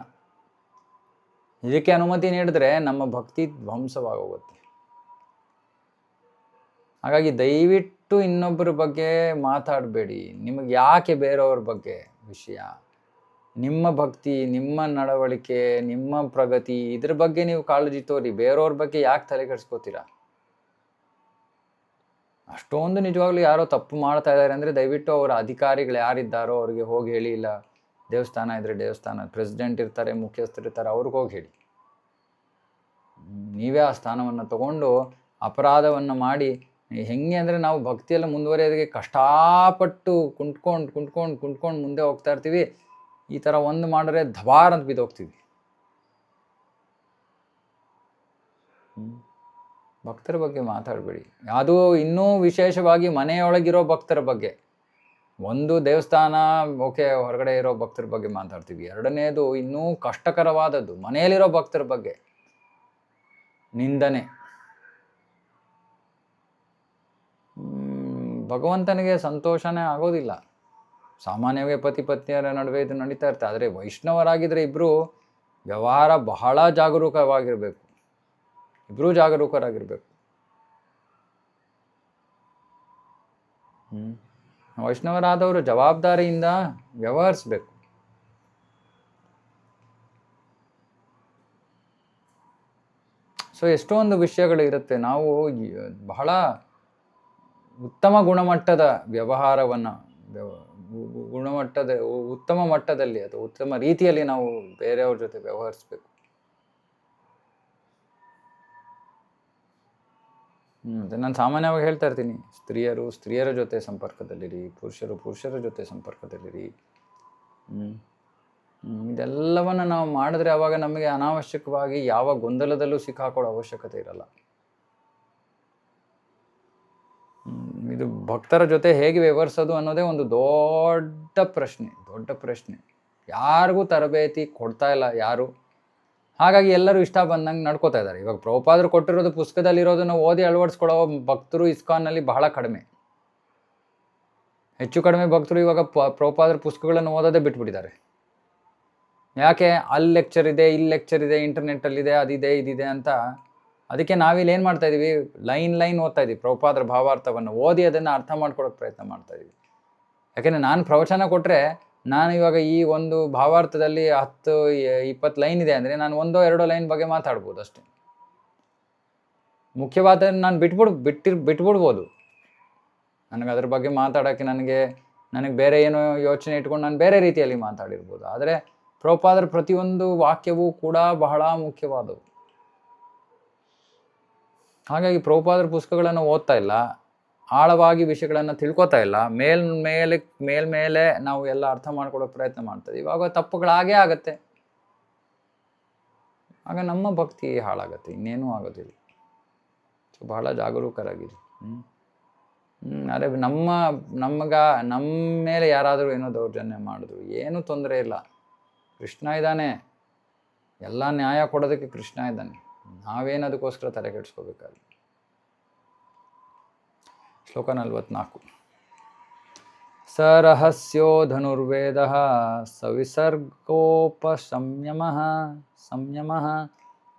ಇದಕ್ಕೆ ಅನುಮತಿ ನೀಡಿದ್ರೆ ನಮ್ಮ ಭಕ್ತಿ ಧ್ವಂಸವಾಗೋಗುತ್ತೆ. ಹಾಗಾಗಿ ದಯವಿಟ್ಟು ಇನ್ನೊಬ್ಬರ ಬಗ್ಗೆ ಮಾತಾಡಬೇಡಿ. ನಿಮಗೆ ಯಾಕೆ ಬೇರೆಯವ್ರ ಬಗ್ಗೆ ವಿಷಯ? ನಿಮ್ಮ ಭಕ್ತಿ, ನಿಮ್ಮ ನಡವಳಿಕೆ, ನಿಮ್ಮ ಪ್ರಗತಿ, ಇದ್ರ ಬಗ್ಗೆ ನೀವು ಕಾಳಜಿ ತೋರಿ. ಬೇರೆಯವ್ರ ಬಗ್ಗೆ ಯಾಕೆ ತಲೆ ಕೆಡಿಸ್ಕೋತೀರಾ? ಅಷ್ಟೊಂದು ನಿಜವಾಗ್ಲೂ ಯಾರೋ ತಪ್ಪು ಮಾಡ್ತಾ ಇದ್ದಾರೆ ಅಂದರೆ ದಯವಿಟ್ಟು ಅವರ ಅಧಿಕಾರಿಗಳು ಯಾರಿದ್ದಾರೋ ಅವ್ರಿಗೆ ಹೋಗಿ ಹೇಳಿ. ಇಲ್ಲ ದೇವಸ್ಥಾನ ಇದ್ದರೆ ದೇವಸ್ಥಾನ, ಪ್ರೆಸಿಡೆಂಟ್ ಇರ್ತಾರೆ, ಮುಖ್ಯಸ್ಥರು ಇರ್ತಾರೆ, ಅವ್ರಿಗೆ ಹೋಗಿ ಹೇಳಿ. ನೀವೇ ಆ ಸ್ಥಾನವನ್ನು ತಗೊಂಡು ಅಪರಾಧವನ್ನು ಮಾಡಿ ಹೆಂಗೆ ಅಂದರೆ, ನಾವು ಭಕ್ತಿಯೆಲ್ಲ ಮುಂದುವರಿಯೋದಕ್ಕೆ ಕಷ್ಟಪಟ್ಟು ಕುಂಟ್ಕೊಂಡು ಮುಂದೆ ಹೋಗ್ತಾ ಇರ್ತೀವಿ. ಈ ಥರ ಒಂದು ಮಾಡಿದ್ರೆ ಧಬಾರ್ ಅಂತ ಬಿದ್ದೋಗ್ತೀವಿ. ಭಕ್ತರ ಬಗ್ಗೆ ಮಾತಾಡಬೇಡಿ. ಅದು ಇನ್ನೂ ವಿಶೇಷವಾಗಿ ಮನೆಯೊಳಗಿರೋ ಭಕ್ತರ ಬಗ್ಗೆ. ಒಂದು ದೇವಸ್ಥಾನ ಓಕೆ, ಹೊರಗಡೆ ಇರೋ ಭಕ್ತರ ಬಗ್ಗೆ ಮಾತಾಡ್ತೀವಿ. ಎರಡನೇದು ಇನ್ನೂ ಕಷ್ಟಕರವಾದದ್ದು, ಮನೆಯಲ್ಲಿರೋ ಭಕ್ತರ ಬಗ್ಗೆ ನಿಂದನೆ. ಭಗವಂತನಿಗೆ ಸಂತೋಷನೇ ಆಗೋದಿಲ್ಲ. ಸಾಮಾನ್ಯವಾಗಿ ಪತಿ ಪತ್ನಿಯರ ನಡುವೆ ಇದು ನಡೀತಾ ಇರ್ತದೆ. ಆದರೆ ವೈಷ್ಣವರಾಗಿದ್ದರೆ ಇಬ್ಬರು ವ್ಯವಹಾರ ಬಹಳ ಜಾಗರೂಕವಾಗಿರಬೇಕು. ಇಬ್ಬರೂ ಜಾಗರೂಕರಾಗಿರ್ಬೇಕು. ವೈಷ್ಣವರಾದವರು ಜವಾಬ್ದಾರಿಯಿಂದ ವ್ಯವಹರಿಸಬೇಕು. ಸೊ ಎಷ್ಟೊಂದು ವಿಷಯಗಳು ಇರುತ್ತೆ. ನಾವು ಬಹಳ ಉತ್ತಮ ಗುಣಮಟ್ಟದ ವ್ಯವಹಾರವನ್ನು ಉತ್ತಮ ಮಟ್ಟದಲ್ಲಿ ಅಥವಾ ಉತ್ತಮ ರೀತಿಯಲ್ಲಿ ನಾವು ಬೇರೆಯವ್ರ ಜೊತೆ ವ್ಯವಹರಿಸಬೇಕು. ನಾನು ಸಾಮಾನ್ಯವಾಗಿ ಹೇಳ್ತಾ ಇರ್ತೀನಿ, ಸ್ತ್ರೀಯರ ಜೊತೆ ಸಂಪರ್ಕದಲ್ಲಿರಿ, ಪುರುಷರ ಜೊತೆ ಸಂಪರ್ಕದಲ್ಲಿರಿ. ಇದೆಲ್ಲವನ್ನು ನಾವು ಮಾಡಿದ್ರೆ ಆವಾಗ ನಮಗೆ ಅನಾವಶ್ಯಕವಾಗಿ ಯಾವ ಗೊಂದಲದಲ್ಲೂ ಸಿಕ್ಕಾಕೊಳ್ಳೋ ಅವಶ್ಯಕತೆ ಇರಲ್ಲ. ಇದು ಭಕ್ತರ ಜೊತೆ ಹೇಗೆ ವ್ಯವಹರಿಸೋದು ಅನ್ನೋದೇ ಒಂದು ದೊಡ್ಡ ಪ್ರಶ್ನೆ. ಯಾರಿಗೂ ತರಬೇತಿ ಕೊಡ್ತಾ ಇಲ್ಲ ಯಾರು. ಹಾಗಾಗಿ ಎಲ್ಲರೂ ಇಷ್ಟ ಬಂದಂಗೆ ನಡ್ಕೋತಾ ಇದ್ದಾರೆ. ಇವಾಗ ಪ್ರಭುಪಾದರು ಕೊಟ್ಟಿರೋದು ಪುಸ್ತಕದಲ್ಲಿರೋದನ್ನು ಓದಿ ಅಳವಡಿಸ್ಕೊಳ್ಳೋ ಭಕ್ತರು ಇಸ್ಕಾನ್ನಲ್ಲಿ ಬಹಳ ಕಡಿಮೆ. ಹೆಚ್ಚು ಕಡಿಮೆ ಭಕ್ತರು ಇವಾಗ ಪ್ರಭುಪಾದರ ಪುಸ್ತಕಗಳನ್ನು ಓದೋದೇ ಬಿಟ್ಬಿಟ್ಟಿದ್ದಾರೆ. ಯಾಕೆ? ಅಲ್ಲಿ ಲೆಕ್ಚರ್ ಇದೆ, ಇಲ್ಲಿ ಲೆಕ್ಚರ್ ಇದೆ, ಇಂಟರ್ನೆಟ್ಟಲ್ಲಿದೆ, ಅದಿದೆ ಇದಿದೆ ಅಂತ. ಅದಕ್ಕೆ ನಾವಿಲ್ಲಿ ಏನು ಮಾಡ್ತಾಯಿದ್ದೀವಿ? ಲೈನ್ ಓದ್ತಾ ಇದ್ದೀವಿ. ಪ್ರಭುಪಾದರ ಭಾವಾರ್ಥವನ್ನು ಓದಿ ಅದನ್ನು ಅರ್ಥ ಮಾಡ್ಕೊಳ್ಳೋಕೆ ಪ್ರಯತ್ನ ಮಾಡ್ತಾಯಿದ್ದೀವಿ. ಯಾಕೆಂದರೆ ನಾನು ಪ್ರವಚನ ಕೊಟ್ಟರೆ, ನಾನು ಇವಾಗ ಈ ಒಂದು ಭಾವಾರ್ಥದಲ್ಲಿ 10-20 ಲೈನ್ ಇದೆ ಅಂದರೆ ನಾನು 1-2 ಲೈನ್ ಬಗ್ಗೆ ಮಾತಾಡ್ಬೋದು ಅಷ್ಟೇ. ಮುಖ್ಯವಾದನ್ನು ನಾನು ಬಿಟ್ಬಿಡ್ಬೋದು. ನನಗೆ ಅದ್ರ ಬಗ್ಗೆ ಮಾತಾಡೋಕ್ಕೆ ನನಗೆ ಬೇರೆ ಏನೋ ಯೋಚನೆ ಇಟ್ಕೊಂಡು ನಾನು ಬೇರೆ ರೀತಿಯಲ್ಲಿ ಮಾತಾಡಿರ್ಬೋದು. ಆದರೆ ಪ್ರಭುಪಾದರ ಪ್ರತಿಯೊಂದು ವಾಕ್ಯವೂ ಕೂಡ ಬಹಳ ಮುಖ್ಯವಾದವು. ಹಾಗಾಗಿ ಪ್ರಭುಪಾದರ ಪುಸ್ತಕಗಳನ್ನು ಓದ್ತಾ ಇಲ್ಲ, ಆಳವಾಗಿ ವಿಷಯಗಳನ್ನು ತಿಳ್ಕೊತಾ ಇಲ್ಲ, ಮೇಲ್ಮೇಲೆ ನಾವು ಎಲ್ಲ ಅರ್ಥ ಮಾಡ್ಕೊಳ್ಳೋಕೆ ಪ್ರಯತ್ನ ಮಾಡ್ತೀವಿ. ಇವಾಗ ತಪ್ಪುಗಳಾಗೇ ಆಗುತ್ತೆ. ಆಗ ನಮ್ಮ ಭಕ್ತಿ ಹಾಳಾಗತ್ತೆ, ಇನ್ನೇನೂ ಆಗೋದಿಲ್ಲ. ಸೊ ಬಹಳ ಜಾಗರೂಕರಾಗಿರಿ. ಅದೇ ನಮ್ಮ ಮೇಲೆ ಯಾರಾದರೂ ಏನೋ ದೌರ್ಜನ್ಯ ಮಾಡಿದ್ರು ಏನೂ ತೊಂದರೆ ಇಲ್ಲ. ಕೃಷ್ಣ ಇದ್ದಾನೆ, ಎಲ್ಲ ನ್ಯಾಯ ಕೊಡೋದಕ್ಕೆ ಕೃಷ್ಣ ಇದ್ದಾನೆ. ನಾವೇನು ಅದಕ್ಕೋಸ್ಕರ ತಲೆ ಕೆಡಿಸ್ಕೋಬೇಕಾದ್ರೆ. ಶ್ಲೋಕ 44. ಸರಹಸ್ಯೋ ಧನುರ್ವೇದಃ ಸವಿಸರ್ಗೋಪಸಂಯಮಃ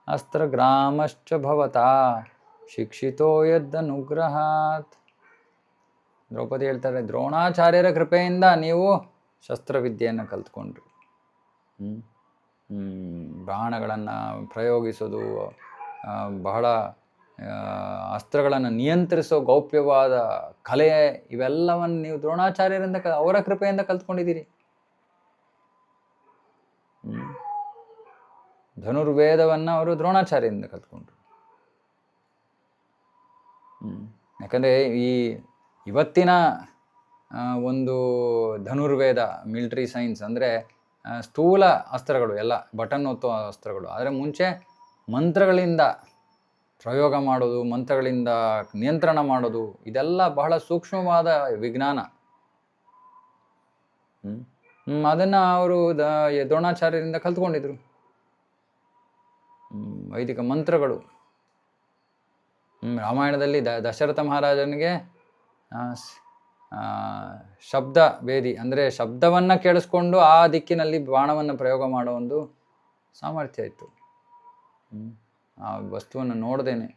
ಅಸ್ತ್ರಗ್ರಾಮಶ್ಚ ಭವತಾ ಶಿಕ್ಷಿತೋ ಯದನುಗ್ರಹಾತ್. ದ್ರೌಪದಿ ಹೇಳ್ತಾರೆ, ದ್ರೋಣಾಚಾರ್ಯರ ಕೃಪೆಯಿಂದ ನೀವು ಶಸ್ತ್ರವಿದ್ಯೆಯನ್ನು ಕಲ್ತ್ಕೊಂಡ್ರಿ. ಬಾಣಗಳನ್ನು ಪ್ರಯೋಗಿಸೋದು, ಬಹಳ ಅಸ್ತ್ರಗಳನ್ನು ನಿಯಂತ್ರಿಸೋ ಗೌಪ್ಯವಾದ ಕಲೆ, ಇವೆಲ್ಲವನ್ನು ನೀವು ದ್ರೋಣಾಚಾರ್ಯರಿಂದ ಅವರ ಕೃಪೆಯಿಂದ ಕಲ್ತ್ಕೊಂಡಿದ್ದೀರಿ. ಧನುರ್ವೇದವನ್ನು ಅವರು ದ್ರೋಣಾಚಾರ್ಯರಿಂದ ಕಲ್ತ್ಕೊಂಡ್ರು. ಯಾಕಂದರೆ ಇವತ್ತಿನ ಒಂದು ಧನುರ್ವೇದ ಮಿಲಿಟರಿ ಸೈನ್ಸ್ ಅಂದರೆ ಸ್ಥೂಲ ಅಸ್ತ್ರಗಳು, ಎಲ್ಲ ಬಟನ್ ಒತ್ತುವ ಅಸ್ತ್ರಗಳು. ಆದರೆ ಮುಂಚೆ ಮಂತ್ರಗಳಿಂದ ಪ್ರಯೋಗ ಮಾಡೋದು, ಮಂತ್ರಗಳಿಂದ ನಿಯಂತ್ರಣ ಮಾಡೋದು, ಇದೆಲ್ಲ ಬಹಳ ಸೂಕ್ಷ್ಮವಾದ ವಿಜ್ಞಾನ. ಅದನ್ನು ಅವರು ದ್ರೋಣಾಚಾರ್ಯರಿಂದ ಕಲ್ತ್ಕೊಂಡಿದ್ರು. ವೈದಿಕ ಮಂತ್ರಗಳು. ರಾಮಾಯಣದಲ್ಲಿ ದಶರಥ ಮಹಾರಾಜನಿಗೆ ಶಬ್ದ ವೇದಿ ಅಂದರೆ ಶಬ್ದವನ್ನು ಕೇಳಿಸ್ಕೊಂಡು ಆ ದಿಕ್ಕಿನಲ್ಲಿ ಬಾಣವನ್ನು ಪ್ರಯೋಗ ಮಾಡೋ ಒಂದು ಸಾಮರ್ಥ್ಯ ಇತ್ತು. ಆ ವಸ್ತುವನ್ನು ನೋಡ್ದೇನೆ.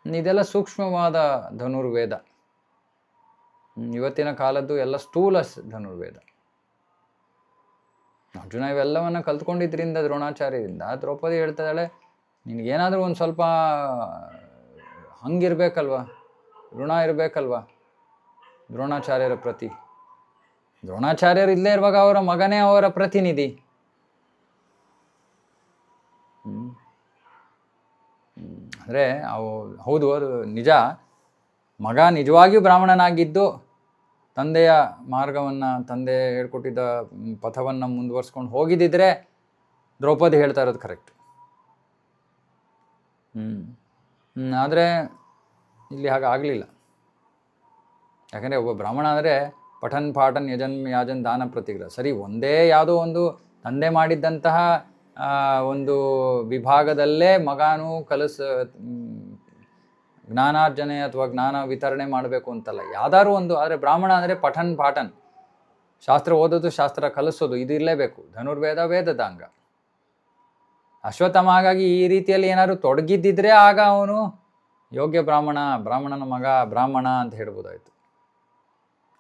ಇದೆಲ್ಲ ಸೂಕ್ಷ್ಮವಾದ ಧನುರ್ವೇದ. ಇವತ್ತಿನ ಕಾಲದ್ದು ಎಲ್ಲ ಸ್ಥೂಲ ಧನುರ್ವೇದ. ಅರ್ಜುನ ಇವೆಲ್ಲವನ್ನು ಕಲ್ತ್ಕೊಂಡಿದ್ರಿಂದ ದ್ರೋಣಾಚಾರ್ಯರಿಂದ. ದ್ರೌಪದಿ ಹೇಳ್ತಾಳೆ, ನಿನಗೇನಾದರೂ ಒಂದು ಸ್ವಲ್ಪ ಹಂಗಿರ್ಬೇಕಲ್ವ, ಋಣ ಇರಬೇಕಲ್ವ ದ್ರೋಣಾಚಾರ್ಯರ ಪ್ರತಿ. ದ್ರೋಣಾಚಾರ್ಯರು ಇಲ್ಲೇ ಇರುವಾಗ ಅವರ ಮಗನೇ ಅವರ ಪ್ರತಿನಿಧಿ. ಅಂದರೆ ಹೌದು, ಅದು ನಿಜ. ಮಗ ನಿಜವಾಗಿಯೂ ಬ್ರಾಹ್ಮಣನಾಗಿದ್ದು ತಂದೆಯ ಮಾರ್ಗವನ್ನು, ತಂದೆ ಹೇಳ್ಕೊಟ್ಟಿದ್ದ ಪಥವನ್ನು ಮುಂದುವರ್ಸ್ಕೊಂಡು ಹೋಗಿದ್ದಿದ್ರೆ ದ್ರೌಪದಿ ಹೇಳ್ತಾ ಇರೋದು ಕರೆಕ್ಟ್. ಆದರೆ ಇಲ್ಲಿ ಹಾಗಾಗಲಿಲ್ಲ. ಯಾಕಂದರೆ ಒಬ್ಬ ಬ್ರಾಹ್ಮಣ ಅಂದರೆ ಪಠನ್ ಪಾಠನ್ ಯಜನ್ ಯಾಜನ್ ದಾನ ಪ್ರತಿಗ್ರಹ. ಸರಿ, ಒಂದೇ ಯಾವುದೋ ಒಂದು ತಂದೆ ಮಾಡಿದ್ದಂತಹ ಒಂದು ವಿಭಾಗದಲ್ಲೇ ಮಗನೂ ಜ್ಞಾನಾರ್ಜನೆ ಅಥವಾ ಜ್ಞಾನ ವಿತರಣೆ ಮಾಡಬೇಕು ಅಂತಲ್ಲ, ಯಾವ್ದಾದ್ರು ಒಂದು. ಆದರೆ ಬ್ರಾಹ್ಮಣ ಅಂದರೆ ಪಠನ್ ಪಾಠನ್, ಶಾಸ್ತ್ರ ಓದೋದು, ಶಾಸ್ತ್ರ ಕಲಿಸೋದು, ಇದು ಇರಲೇಬೇಕು. ಧನುರ್ವೇದ ವೇದದ ಅಂಗ. ಅಶ್ವತ್ಥಾಮ ಹಾಗಾಗಿ ಈ ರೀತಿಯಲ್ಲಿ ಏನಾದ್ರು ತೊಡಗಿದ್ದಿದ್ರೆ ಆಗ ಅವನು ಯೋಗ್ಯ ಬ್ರಾಹ್ಮಣನ ಮಗ, ಬ್ರಾಹ್ಮಣ ಅಂತ ಹೇಳ್ಬೋದಾಯ್ತು.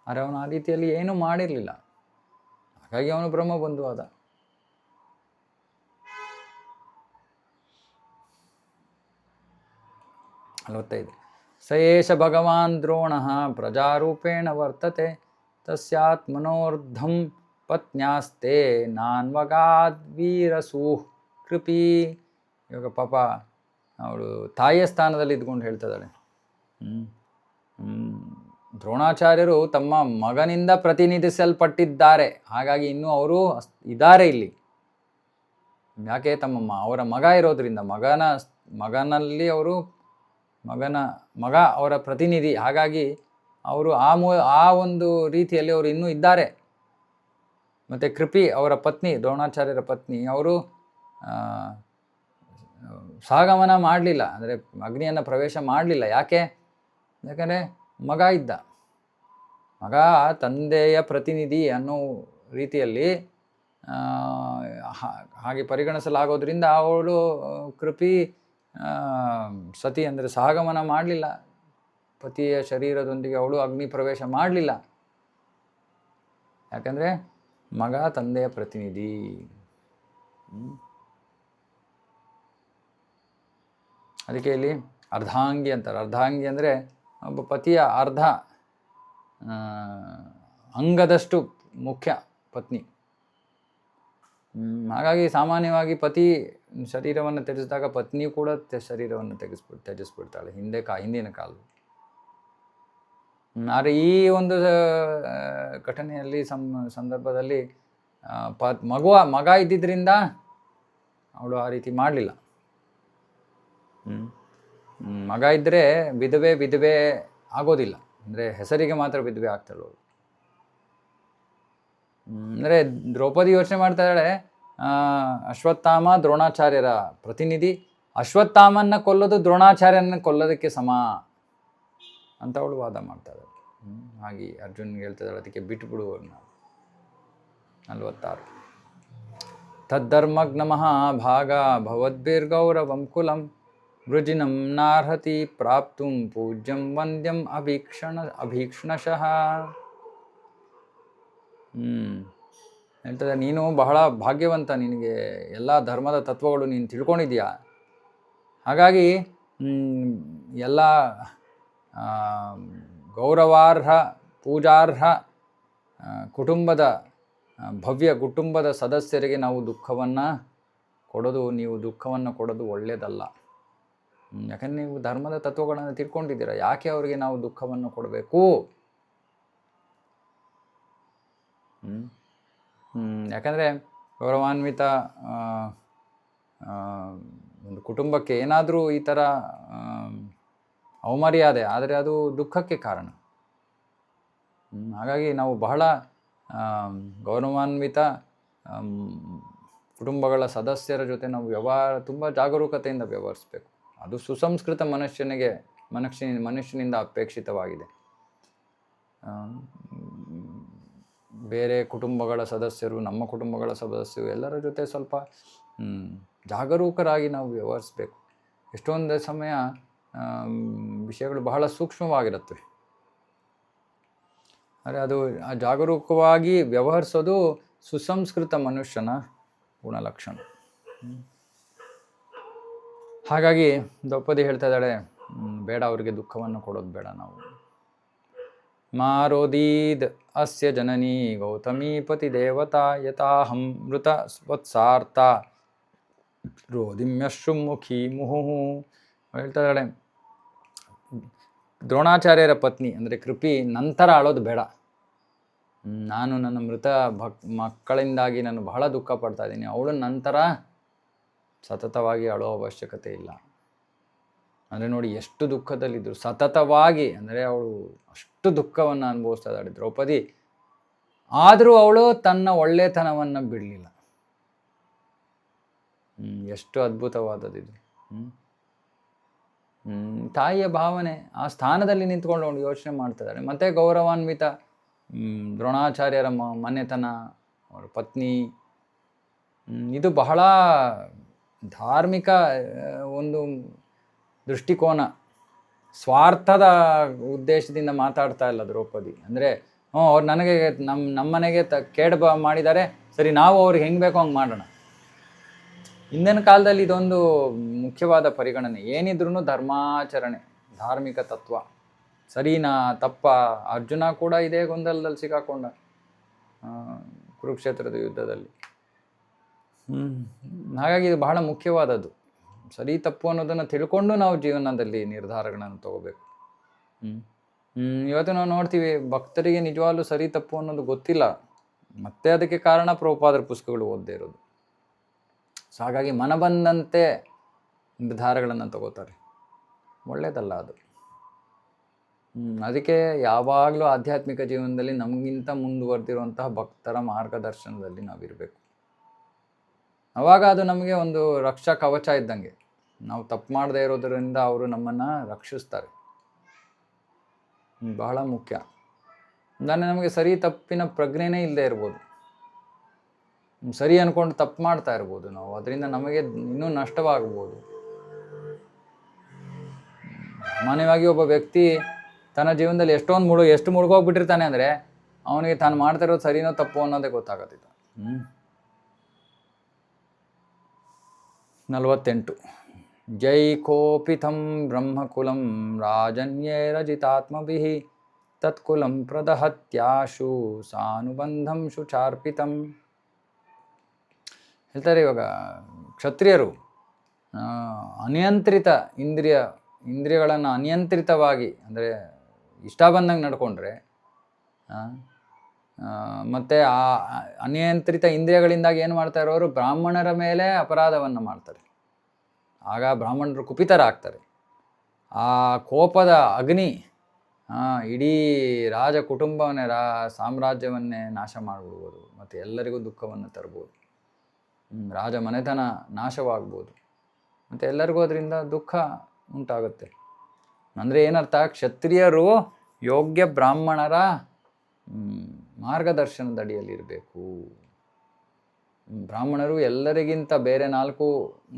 ಆದರೆ ಅವನು ಆ ರೀತಿಯಲ್ಲಿ ಏನೂ ಮಾಡಿರಲಿಲ್ಲ. ಹಾಗಾಗಿ ಅವನು ಬ್ರಹ್ಮಬಂಧು ಆದ. ಸ ಏಷ ಭಗವಾನ್ ದ್ರೋಣಃ ಪ್ರಜಾರೂಪೇಣ ವರ್ತತೆ ತಸ್ಯಾತ್ಮನೋರ್ಧಂ ಪತ್ನ್ಯಾಸ್ತೆ ನಾನ್ವಗಾದ್ವೀರಸೂಃ ಕೃಪಿ. ಇವಾಗ ಪಾಪ ಅವಳು ತಾಯಿಯ ಸ್ಥಾನದಲ್ಲಿ ಇದ್ಕೊಂಡು ಹೇಳ್ತಿದ್ದಾಳೆ. ದ್ರೋಣಾಚಾರ್ಯರು ತಮ್ಮ ಮಗನಿಂದ ಪ್ರತಿನಿಧಿಸಲ್ಪಟ್ಟಿದ್ದಾರೆ. ಹಾಗಾಗಿ ಇನ್ನೂ ಅವರು ಇದ್ದಾರೆ ಇಲ್ಲಿ. ಯಾಕೆ? ಅವರ ಮಗ ಇರೋದ್ರಿಂದ, ಮಗನಲ್ಲಿ ಅವರು ಮಗ ಅವರ ಪ್ರತಿನಿಧಿ. ಹಾಗಾಗಿ ಅವರು ಆ ಒಂದು ರೀತಿಯಲ್ಲಿ ಅವರು ಇನ್ನೂ ಇದ್ದಾರೆ. ಮತ್ತು ಕೃಪಿ ಅವರ ಪತ್ನಿ, ದ್ರೋಣಾಚಾರ್ಯರ ಪತ್ನಿ, ಅವರು ಸಹಗಮನ ಮಾಡಲಿಲ್ಲ, ಅಂದರೆ ಅಗ್ನಿಯನ್ನು ಪ್ರವೇಶ ಮಾಡಲಿಲ್ಲ. ಯಾಕಂದರೆ ಮಗ ಇದ್ದ. ಮಗ ತಂದೆಯ ಪ್ರತಿನಿಧಿ ಅನ್ನೋ ರೀತಿಯಲ್ಲಿ ಹಾಗೆ ಪರಿಗಣಿಸಲಾಗೋದ್ರಿಂದ ಅವಳು ಕೃಪಿ ಸತಿ ಅಂದರೆ ಸಹಗಮನ ಮಾಡಲಿಲ್ಲ. ಪತಿಯ ಶರೀರದೊಂದಿಗೆ ಅವಳು ಅಗ್ನಿ ಪ್ರವೇಶ ಮಾಡಲಿಲ್ಲ. ಯಾಕಂದರೆ ಮಗ ತಂದೆಯ ಪ್ರತಿನಿಧಿ. ಅದಕ್ಕೆ ಇಲ್ಲಿ ಅರ್ಧಾಂಗಿ ಅಂತಾರೆ. ಅರ್ಧಾಂಗಿ ಅಂದರೆ ಒಬ್ಬ ಪತಿಯ ಅರ್ಧ ಅಂಗದಷ್ಟು ಮುಖ್ಯ ಪತ್ನಿ. ಹಾಗಾಗಿ ಸಾಮಾನ್ಯವಾಗಿ ಪತಿ ಶರೀರವನ್ನು ತ್ಯಜಿಸಿದಾಗ ಪತ್ನಿ ಕೂಡ ಶರೀರವನ್ನು ತ್ಯಜಿಸ್ಬಿಡ್ತಾಳೆ ಹಿಂದಿನ ಕಾಲ. ಆದರೆ ಈ ಒಂದು ಘಟನೆಯಲ್ಲಿ ಸಂದರ್ಭದಲ್ಲಿ ಮಗ ಇದ್ದಿದ್ದರಿಂದ ಅವಳು ಆ ರೀತಿ ಮಾಡಲಿಲ್ಲ. ಮಗ ಇದ್ದರೆ ವಿಧವೆ ಆಗೋದಿಲ್ಲ, ಅಂದರೆ ಹೆಸರಿಗೆ ಮಾತ್ರ ವಿಧವೆ ಆಗ್ತಾಳೆ ಅವಳು. ಅಂದರೆ ದ್ರೌಪದಿ ಯೋಚನೆ ಮಾಡ್ತಾ ಇದ್ದಾಳೆ, ಅಶ್ವತ್ಥಾಮ ದ್ರೋಣಾಚಾರ್ಯರ ಪ್ರತಿನಿಧಿ, ಅಶ್ವತ್ಥಾಮನ್ನ ಕೊಲ್ಲೋದು ದ್ರೋಣಾಚಾರ್ಯನ ಕೊಲ್ಲೋದಕ್ಕೆ ಸಮ ಅಂತ ಅವಳು ವಾದ ಮಾಡ್ತಾಳೆ. ಹಾಗೆ ಅರ್ಜುನ್ಗೆ ಹೇಳ್ತಿದ್ದಾಳೆ, ಅದಕ್ಕೆ ಬಿಟ್ಬಿಡು ನಾವು. 46 ತದ್ಧರ್ಮಗ್ನ ಮಹಾಭಾಗ ಭವದ್ಭಿರ್ಗೌರವಂ ಕುಲಂ ವೃಜಿನಂ ನಾರ್ಹತಿ ಪ್ರಾಪ್ತುಂ ಪೂಜ್ಯಂ ವಂದ್ಯಂ ಅಭೀಕ್ಷಣಶಃ. ಹೇಳ್ತದೆ, ನೀನು ಬಹಳ ಭಾಗ್ಯವಂತ, ನಿನಗೆ ಎಲ್ಲ ಧರ್ಮದ ತತ್ವಗಳು ನೀನು ತಿಳ್ಕೊಂಡಿದ್ದೀಯಾ. ಹಾಗಾಗಿ ಎಲ್ಲ ಗೌರವಾರ್ಹ ಪೂಜಾರ್ಹ ಕುಟುಂಬದ ಭವ್ಯ ಕುಟುಂಬದ ಸದಸ್ಯರಿಗೆ ನಾವು ನೀವು ದುಃಖವನ್ನು ಕೊಡೋದು ಒಳ್ಳೆಯದಲ್ಲ. ಯಾಕಂದರೆ ನೀವು ಧರ್ಮದ ತತ್ವಗಳನ್ನು ತಿಳ್ಕೊಂಡಿದ್ದೀರ, ಯಾಕೆ ಅವರಿಗೆ ನಾವು ದುಃಖವನ್ನು ಕೊಡಬೇಕು? ಯಾಕಂದರೆ ಗೌರವಾನ್ವಿತ ಒಂದು ಕುಟುಂಬಕ್ಕೆ ಏನಾದರೂ ಈ ಥರ ಅವಮರ್ಯಾದೆ ಆದರೆ ಅದು ದುಃಖಕ್ಕೆ ಕಾರಣ. ಹಾಗಾಗಿ ನಾವು ಬಹಳ ಗೌರವಾನ್ವಿತ ಕುಟುಂಬಗಳ ಸದಸ್ಯರ ಜೊತೆ ನಾವು ತುಂಬ ಜಾಗರೂಕತೆಯಿಂದ ವ್ಯವಹರಿಸಬೇಕು. ಅದು ಸುಸಂಸ್ಕೃತ ಮನುಷ್ಯನಿಂದ ಅಪೇಕ್ಷಿತವಾಗಿದೆ. ಬೇರೆ ಕುಟುಂಬಗಳ ಸದಸ್ಯರು, ನಮ್ಮ ಕುಟುಂಬಗಳ ಸದಸ್ಯರು ಎಲ್ಲರ ಜೊತೆ ಸ್ವಲ್ಪ ಜಾಗರೂಕರಾಗಿ ನಾವು ವ್ಯವಹರಿಸಬೇಕು. ಎಷ್ಟೊಂದು ಸಮಯ ವಿಷಯಗಳು ಬಹಳ ಸೂಕ್ಷ್ಮವಾಗಿರುತ್ತವೆ. ಆದರೆ ಅದು ಜಾಗರೂಕವಾಗಿ ವ್ಯವಹರಿಸೋದು ಸುಸಂಸ್ಕೃತ ಮನುಷ್ಯನ ಗುಣಲಕ್ಷಣ. ಹಾಗಾಗಿ ದ್ರೌಪದಿ ಹೇಳ್ತಾ ಇದ್ದಾಳೆ, ಬೇಡ, ಅವರಿಗೆ ದುಃಖವನ್ನು ಕೊಡೋದು ಬೇಡ ನಾವು. ಮಾರೋದೀದ್ ಅಸ್ಯ ಜನನೀ ಗೌತಮೀಪತಿ ದೇವತಾ ಯಥಾಹಂ ಮೃತ ವತ್ಸಾರ್ಥ ರೋದಿಮ್ಯಶ್ರುಮುಖಿ ಮುಹುಹು. ಹೇಳ್ತಾ ಇದ್ದಾಳೆ, ದ್ರೋಣಾಚಾರ್ಯರ ಪತ್ನಿ ಅಂದರೆ ಕೃಪಿ ನಂತರ ಅಳೋದು ಬೇಡ. ನಾನು ನನ್ನ ಮೃತ ಮಕ್ಕಳಿಂದಾಗಿ ನಾನು ಬಹಳ ದುಃಖ ಪಡ್ತಾ ಇದ್ದೀನಿ, ಅವಳು ನಂತರ ಸತತವಾಗಿ ಅಳೋ ಅವಶ್ಯಕತೆ ಇಲ್ಲ. ಅಂದರೆ ನೋಡಿ ಎಷ್ಟು ದುಃಖದಲ್ಲಿದ್ದರು, ಸತತವಾಗಿ, ಅಂದರೆ ಅವಳು ಅಷ್ಟು ದುಃಖವನ್ನು ಅನುಭವಿಸ್ತಾ ಇದ್ದಾಳೆ ದ್ರೌಪದಿ. ಆದರೂ ಅವಳು ತನ್ನ ಒಳ್ಳೆತನವನ್ನು ಬಿಡಲಿಲ್ಲ. ಎಷ್ಟು ಅದ್ಭುತವಾದದ್ದು. ತಾಯಿಯ ಭಾವನೆ, ಆ ಸ್ಥಾನದಲ್ಲಿ ನಿಂತ್ಕೊಂಡು ಅವಳು ಯೋಚನೆ ಮಾಡ್ತಾ ಇದ್ದಾಳೆ. ಮತ್ತು ಗೌರವಾನ್ವಿತ ದ್ರೋಣಾಚಾರ್ಯರ ಮನೆತನ, ಅವರ ಪತ್ನಿ, ಇದು ಬಹಳ ಧಾರ್ಮಿಕ ಒಂದು ದೃಷ್ಟಿಕೋನ. ಸ್ವಾರ್ಥದ ಉದ್ದೇಶದಿಂದ ಮಾತಾಡ್ತಾ ಇಲ್ಲ ದ್ರೌಪದಿ. ಅಂದರೆ ಅವ್ರು ನನಗೆ ನಮ್ಮನೆಗೆ ಕೇಡು ಮಾಡಿದ್ದಾರೆ, ಸರಿ ನಾವು ಅವ್ರಿಗೆ ಹೆಂಗೆ ಬೇಕೋ ಹಂಗೆ ಮಾಡೋಣ. ಹಿಂದಿನ ಕಾಲದಲ್ಲಿ ಇದೊಂದು ಮುಖ್ಯವಾದ ಪರಿಗಣನೆ. ಏನಿದ್ರೂ ಧರ್ಮಾಚರಣೆ, ಧಾರ್ಮಿಕ ತತ್ವ ಸರಿನಾ ತಪ್ಪ. ಅರ್ಜುನ ಕೂಡ ಇದೇ ಗೊಂದಲದಲ್ಲಿ ಸಿಕ್ಕಾಕೊಂಡ ಕುರುಕ್ಷೇತ್ರದ ಯುದ್ಧದಲ್ಲಿ. ಹಾಗಾಗಿ ಇದು ಬಹಳ ಮುಖ್ಯವಾದದ್ದು. ಸರಿ ತಪ್ಪು ಅನ್ನೋದನ್ನು ತಿಳ್ಕೊಂಡು ನಾವು ಜೀವನದಲ್ಲಿ ನಿರ್ಧಾರಗಳನ್ನು ತಗೋಬೇಕು. ಇವತ್ತು ನಾವು ನೋಡ್ತೀವಿ, ಭಕ್ತರಿಗೆ ನಿಜವಾಗ್ಲೂ ಸರಿ ತಪ್ಪು ಅನ್ನೋದು ಗೊತ್ತಿಲ್ಲ. ಮತ್ತೆ ಅದಕ್ಕೆ ಕಾರಣ ಪ್ರಭುಪಾದರ ಪುಸ್ತಕಗಳು ಓದದೇ ಇರೋದು. ಸೊ ಹಾಗಾಗಿ ಮನ ಬಂದಂತೆ ನಿರ್ಧಾರಗಳನ್ನು ತಗೋತಾರೆ, ಒಳ್ಳೆಯದಲ್ಲ ಅದು. ಅದಕ್ಕೆ ಯಾವಾಗಲೂ ಆಧ್ಯಾತ್ಮಿಕ ಜೀವನದಲ್ಲಿ ನಮಗಿಂತ ಮುಂದುವರೆದಿರುವಂತಹ ಭಕ್ತರ ಮಾರ್ಗದರ್ಶನದಲ್ಲಿ ನಾವಿರಬೇಕು. ಆವಾಗ ಅದು ನಮಗೆ ಒಂದು ರಕ್ಷಾ ಕವಚ ಇದ್ದಂಗೆ. ನಾವು ತಪ್ಪು ಮಾಡದೇ ಇರೋದರಿಂದ ಅವರು ನಮ್ಮನ್ನು ರಕ್ಷಿಸ್ತಾರೆ. ಬಹಳ ಮುಖ್ಯ. ನಮಗೆ ಸರಿ ತಪ್ಪಿನ ಪ್ರಜ್ಞೆನೇ ಇಲ್ಲದೆ ಇರ್ಬೋದು, ಸರಿ ಅಂದ್ಕೊಂಡು ತಪ್ಪು ಮಾಡ್ತಾ ಇರ್ಬೋದು ನಾವು, ಅದರಿಂದ ನಮಗೆ ಇನ್ನೂ ನಷ್ಟವಾಗ್ಬೋದು. ಸಾಮಾನ್ಯವಾಗಿ ಒಬ್ಬ ವ್ಯಕ್ತಿ ತನ್ನ ಜೀವನದಲ್ಲಿ ಎಷ್ಟು ಮುಳುಗೋಗ್ಬಿಟ್ಟಿರ್ತಾನೆ ಅಂದರೆ ಅವನಿಗೆ ತಾನು ಮಾಡ್ತಾ ಇರೋದು ಸರಿನೋ ತಪ್ಪು ಅನ್ನೋದೇ ಗೊತ್ತಾಗತ್ತಿಲ್ಲ. 48 ಜೈ ಕೋಪಿತಂ ಬ್ರಹ್ಮಕುಲಂ ರಾಜನ್ಯೈರಜಿತಾತ್ಮಭಿಃ ತತ್ಕುಲಂ ಪ್ರದಹತ್ಯಾಶು ಸಾನುಬಂಧಂ ಶುಚಾರ್ಪಿತಂ. ಹೇಳ್ತಾರೆ, ಇವಾಗ ಕ್ಷತ್ರಿಯರು ಅನಿಯಂತ್ರಿತ ಇಂದ್ರಿಯಗಳನ್ನು ಅನಿಯಂತ್ರಿತವಾಗಿ, ಅಂದರೆ ಇಷ್ಟ ಬಂದಂಗೆ ನಡ್ಕೊಂಡ್ರೆ, ಮತ್ತು ಆ ಅನಿಯಂತ್ರಿತ ಇಂದ್ರಿಯಗಳಿಂದಾಗಿ ಏನು ಮಾಡ್ತಾ ಇರೋರು ಬ್ರಾಹ್ಮಣರ ಮೇಲೆ ಅಪರಾಧವನ್ನು ಮಾಡ್ತಾರೆ. ಆಗ ಬ್ರಾಹ್ಮಣರು ಕುಪಿತರಾಗ್ತಾರೆ. ಆ ಕೋಪದ ಅಗ್ನಿ ಇಡೀ ರಾಜ ಕುಟುಂಬವನ್ನೇ ಸಾಮ್ರಾಜ್ಯವನ್ನೇ ನಾಶ ಮಾಡಿಬಿಡ್ಬೋದು, ಮತ್ತು ಎಲ್ಲರಿಗೂ ದುಃಖವನ್ನು ತರ್ಬೋದು. ರಾಜ ಮನೆತನ ನಾಶವಾಗ್ಬೋದು. ಮತ್ತು ಎಲ್ಲರಿಗೂ ಅದರಿಂದ ದುಃಖ ಉಂಟಾಗುತ್ತೆ. ಅಂದರೆ ಏನರ್ಥ, ಕ್ಷತ್ರಿಯರು ಯೋಗ್ಯ ಬ್ರಾಹ್ಮಣರ ಮಾರ್ಗದರ್ಶನದ ಅಡಿಯಲ್ಲಿರಬೇಕು. ಬ್ರಾಹ್ಮಣರು ಎಲ್ಲರಿಗಿಂತ ಬೇರೆ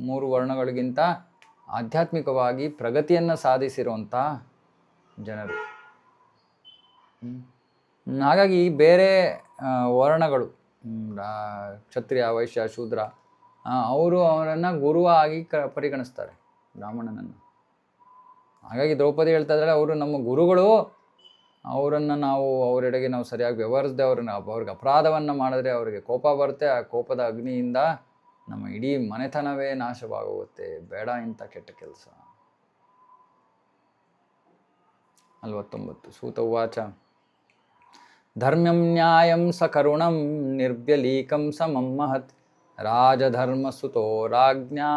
3 ವರ್ಣಗಳಿಗಿಂತ ಆಧ್ಯಾತ್ಮಿಕವಾಗಿ ಪ್ರಗತಿಯನ್ನು ಸಾಧಿಸಿರುವಂಥ ಜನರು. ಹಾಗಾಗಿ ಬೇರೆ ವರ್ಣಗಳು, ಕ್ಷತ್ರಿಯ, ವೈಶ್ಯ, ಶೂದ್ರ, ಅವರನ್ನು ಗುರುವಾಗಿ ಪರಿಗಣಿಸ್ತಾರೆ ಬ್ರಾಹ್ಮಣನನ್ನು. ಹಾಗಾಗಿ ದ್ರೌಪದಿ ಹೇಳ್ತಾ ಇದ್ದಾಳೆ, ಅವರು ನಮ್ಮ ಗುರುಗಳು, ಅವರನ್ನು ಅವರೆಡೆಗೆ ನಾವು ಸರಿಯಾಗಿ ವ್ಯವಹರಿಸದೆ ಅವ್ರಿಗೆ ಅಪರಾಧವನ್ನು ಮಾಡಿದ್ರೆ ಅವರಿಗೆ ಕೋಪ ಬರುತ್ತೆ. ಆ ಕೋಪದ ಅಗ್ನಿಯಿಂದ ನಮ್ಮ ಇಡೀ ಮನೆತನವೇ ನಾಶವಾಗೋಗುತ್ತೆ. ಬೇಡ ಇಂಥ ಕೆಟ್ಟ ಕೆಲಸ. 49. ಸೂತ ಉವಾಚ ಧರ್ಮ್ಯಂ ನ್ಯಾಯಂ ಸಕರುಣಂ ನಿರ್ವ್ಯಲೀಕಂ ಸಮಂ ಮಹತ್ ರಾಜಧರ್ಮಸುತೋ ರಾಜ್ಞಾ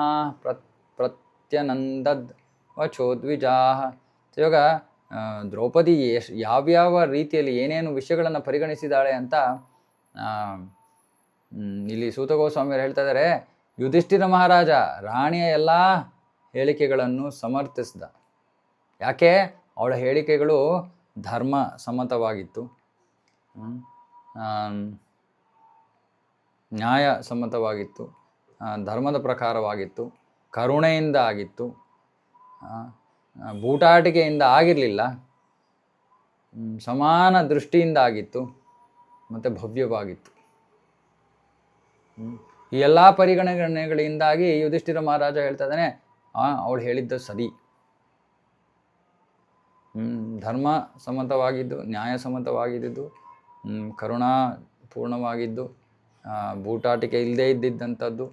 ಪ್ರತ್ಯನಂದದ್ ವಚೋದ್ವಿಜಾಹ. ಇವಾಗ ದ್ರೌಪದಿ ಯಾವ್ಯಾವ ರೀತಿಯಲ್ಲಿ ಏನೇನು ವಿಷಯಗಳನ್ನು ಪರಿಗಣಿಸಿದ್ದಾಳೆ ಅಂತ ಇಲ್ಲಿ ಸೂತ ಗೋಸ್ವಾಮಿಯವರು ಹೇಳ್ತಾ ಇದ್ದಾರೆ. ಯುಧಿಷ್ಠಿರ ಮಹಾರಾಜ ರಾಣಿಯ ಎಲ್ಲ ಹೇಳಿಕೆಗಳನ್ನು ಸಮರ್ಥಿಸಿದ. ಯಾಕೆ? ಅವಳ ಹೇಳಿಕೆಗಳು ಧರ್ಮ ಸಮ್ಮತವಾಗಿತ್ತು, ನ್ಯಾಯ ಸಮ್ಮತವಾಗಿತ್ತು, ಧರ್ಮದ ಪ್ರಕಾರವಾಗಿತ್ತು, ಕರುಣೆಯಿಂದ ಆಗಿತ್ತು, ಬೂಟಾಟಿಕೆಯಿಂದ ಆಗಿರಲಿಲ್ಲ, ಸಮಾನ ದೃಷ್ಟಿಯಿಂದ ಆಗಿತ್ತು, ಮತ್ತು ಭವ್ಯವಾಗಿತ್ತು. ಈ ಎಲ್ಲ ಪರಿಗಣನೆಗಳಿಂದಾಗಿ ಯುಧಿಷ್ಠಿರ ಮಹಾರಾಜ ಹೇಳ್ತಾ ಇದ್ದಾನೆ, ಅವಳು ಹೇಳಿದ್ದು ಸರಿ. ಧರ್ಮ ಸಮ್ಮತವಾಗಿದ್ದು, ನ್ಯಾಯ ಸಮ್ಮತವಾಗಿದ್ದು, ಕರುಣಾಪೂರ್ಣವಾಗಿದ್ದು, ಬೂಟಾಟಿಕೆ ಇಲ್ಲದೇ ಇದ್ದಿದ್ದಂಥದ್ದು,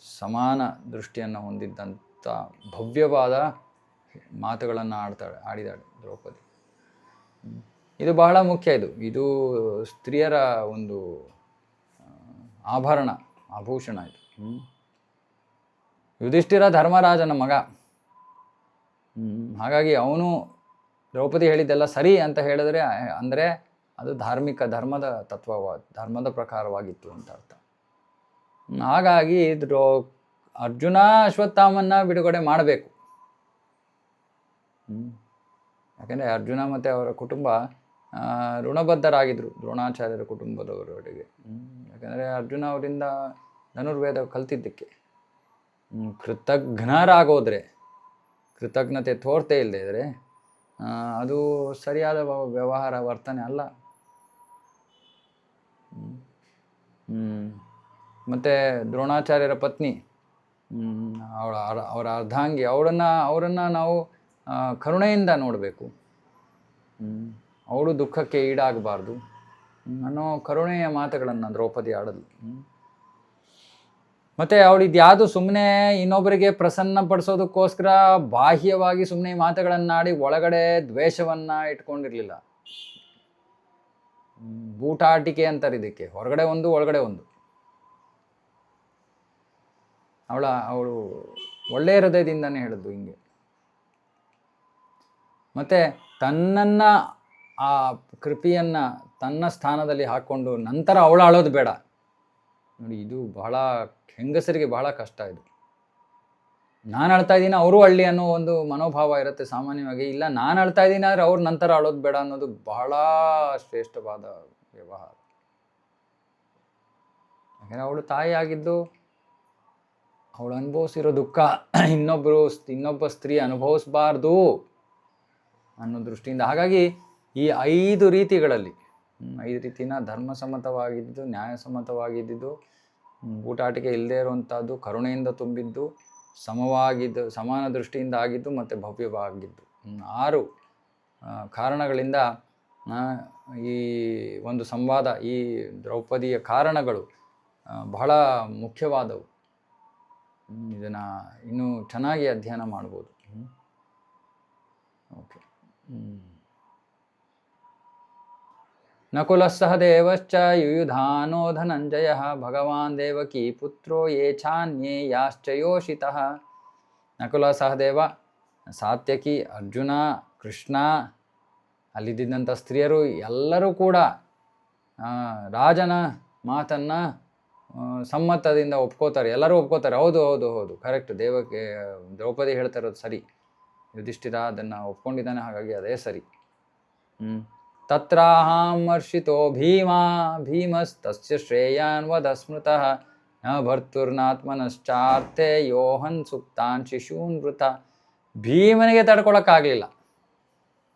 ಸಮಾನ ದೃಷ್ಟಿಯನ್ನು ಹೊಂದಿದ್ದಂಥ ಭವ್ಯವಾದ ಮಾತುಗಳನ್ನು ಆಡಿದಾಳೆ ದ್ರೌಪದಿ. ಇದು ಬಹಳ ಮುಖ್ಯ. ಇದು ಸ್ತ್ರೀಯರ ಒಂದು ಆಭರಣ, ಆಭೂಷಣ ಇದು. ಯುಧಿಷ್ಠಿರ ಧರ್ಮರಾಜನ ಮಗ. ಹಾಗಾಗಿ ಅವನು ದ್ರೌಪದಿ ಹೇಳಿದ್ದೆಲ್ಲ ಸರಿ ಅಂತ ಹೇಳಿದ್ರೆ ಅಂದರೆ ಅದು ಧರ್ಮದ ಧರ್ಮದ ಪ್ರಕಾರವಾಗಿತ್ತು ಅಂತ ಅರ್ಥ. ಹಾಗಾಗಿ ಅರ್ಜುನ ಅಶ್ವತ್ಥಾಮನ್ನ ಬಿಡುಗಡೆ ಮಾಡಬೇಕು. ಯಾಕೆಂದರೆ ಅರ್ಜುನ ಮತ್ತು ಅವರ ಕುಟುಂಬ ಋಣಬದ್ಧರಾಗಿದ್ದರು ದ್ರೋಣಾಚಾರ್ಯರ ಕುಟುಂಬದವರೊಡೆಗೆ. ಯಾಕೆಂದರೆ ಅರ್ಜುನ ಅವರಿಂದ ಧನುರ್ವೇದ ಕಲ್ತಿದ್ದಕ್ಕೆ. ಕೃತಜ್ಞರಾಗೋದ್ರೆ, ಕೃತಜ್ಞತೆ ತೋರ್ತೆ ಇಲ್ಲದೆ ಇದ್ದರೆ ಅದು ಸರಿಯಾದ ವ್ಯವಹಾರ ವರ್ತನೆ ಅಲ್ಲ. ಮತ್ತು ದ್ರೋಣಾಚಾರ್ಯರ ಪತ್ನಿ, ಅವರ ಅರ್ಧಾಂಗಿ, ಅವರನ್ನು ನಾವು ಕರುಣೆಯಿಂದ ನೋಡಬೇಕು. ಅವಳು ದುಃಖಕ್ಕೆ ಈಡಾಗಬಾರ್ದು ಅನ್ನೋ ಕರುಣೆಯ ಮಾತುಗಳನ್ನು ದ್ರೌಪದಿ ಆಡಲು. ಮತ್ತು ಅವಳಿದ್ಯಾವುದು ಸುಮ್ಮನೆ ಇನ್ನೊಬ್ಬರಿಗೆ ಪ್ರಸನ್ನಪಡಿಸೋದಕ್ಕೋಸ್ಕರ ಬಾಹ್ಯವಾಗಿ ಸುಮ್ಮನೆ ಮಾತುಗಳನ್ನಾಡಿ ಒಳಗಡೆ ದ್ವೇಷವನ್ನು ಇಟ್ಕೊಂಡಿರಲಿಲ್ಲ. ಬೂಟಾಟಿಕೆ ಅಂತಾರೆ ಇದಕ್ಕೆ. ಹೊರಗಡೆ ಒಂದು, ಒಳಗಡೆ ಒಂದು. ಅವಳು ಒಳ್ಳೆಯ ಹೃದಯದಿಂದನೇ ಹೇಳಿದ್ದು ಹಿಂಗೆ. ಮತ್ತು ತನ್ನನ್ನು, ಆ ಕೃಪೆಯನ್ನು ತನ್ನ ಸ್ಥಾನದಲ್ಲಿ ಹಾಕ್ಕೊಂಡು ನಂತರ ಅವಳು ಅಳೋದು ಬೇಡ. ನೋಡಿ, ಇದು ಬಹಳ ಹೆಂಗಸರಿಗೆ ಬಹಳ ಕಷ್ಟ. ಇದು ನಾನು ಅಳ್ತಾ ಇದ್ದೀನಿ ಅವರು ಅಳ್ಳಿ ಅನ್ನೋ ಒಂದು ಮನೋಭಾವ ಇರುತ್ತೆ ಸಾಮಾನ್ಯವಾಗಿ. ಇಲ್ಲ, ನಾನು ಅಳ್ತಾ ಇದ್ದೀನಿ ಆದರೆ ಅವ್ರ ನಂತರ ಅಳೋದು ಬೇಡ ಅನ್ನೋದು ಬಹಳ ಶ್ರೇಷ್ಠವಾದ ವ್ಯವಹಾರ. ಯಾಕೆಂದರೆ ಅವಳು ತಾಯಿ ಆಗಿದ್ದು, ಅವಳು ಅನುಭವಿಸಿರೋ ದುಃಖ ಇನ್ನೊಬ್ಬ ಸ್ತ್ರೀ ಅನುಭವಿಸಬಾರ್ದು ಅನ್ನೋ ದೃಷ್ಟಿಯಿಂದ. ಹಾಗಾಗಿ ಈ 5 ರೀತಿಗಳಲ್ಲಿ 5 ರೀತಿನ ಧರ್ಮಸಮ್ಮತವಾಗಿದ್ದು, ನ್ಯಾಯಸಮ್ಮತವಾಗಿದ್ದು, ಊಟಾಟಿಕೆ ಇಲ್ಲದೇ ಇರುವಂಥದ್ದು, ಕರುಣೆಯಿಂದ ತುಂಬಿದ್ದು, ಸಮಾನ ದೃಷ್ಟಿಯಿಂದ ಆಗಿದ್ದು, ಮತ್ತು ಭವ್ಯವಾಗಿದ್ದು. 6 ಕಾರಣಗಳಿಂದ ಈ ಒಂದು ಸಂವಾದ, ಈ ದ್ರೌಪದಿಯ ಕಾರಣಗಳು ಬಹಳ ಮುಖ್ಯವಾದವು. ಇದನ್ನು ಇನ್ನೂ ಚೆನ್ನಾಗಿ ಅಧ್ಯಯನ ಮಾಡ್ಬೋದು. ಓಕೆ. ನಕುಲಃ ಸಹದೇವಶ್ಚ ಯುಯುಧಾನೋ ಧನಂಜಯಃ ಭಗವಾನ್ ದೇವಕಿ ಪುತ್ರೋ ಯೇ ಚಾನ್ಯೇ ಯಾಶ್ಚ ಯೋಷಿತಃ. ನಕುಲ, ಸಹದೇವ, ಸಾತ್ಯಕಿ, ಅರ್ಜುನ, ಕೃಷ್ಣ, ಅಲ್ಲಿದ್ದಂಥ ಸ್ತ್ರೀಯರು ಎಲ್ಲರೂ ಕೂಡ ರಾಜನ ಮಾತನ್ನು ಸಮ್ಮತದಿಂದ ಒಪ್ಕೋತಾರೆ, ಎಲ್ಲರೂ ಒಪ್ಕೋತಾರೆ. ಹೌದು ಹೌದು ಹೌದು ಕರೆಕ್ಟ್, ದ್ರೌಪದಿ ಹೇಳ್ತಾ ಇರೋದು ಸರಿ, ಯುಧಿಷ್ಠಿರ ಅದನ್ನು ಒಪ್ಕೊಂಡಿದ್ದಾನೆ, ಹಾಗಾಗಿ ಅದೇ ಸರಿ. ತತ್ರಾಹಂ ಹರ್ಷಿತೋ ಭೀಮಸ್ತಸ್ಯ ಶ್ರೇಯಾನ್ ವದ ಸ್ಮೃತಃ ನ ಭರ್ತುರ್ನಾತ್ಮನಶ್ಚಾರ್ತೆ ಯೋಹನ್ ಸುಪ್ತಾನ್ ಶಿಶೂನ್ ವೃತ. ಭೀಮನಿಗೆ ತಡ್ಕೊಳಕ್ಕಾಗಲಿಲ್ಲ,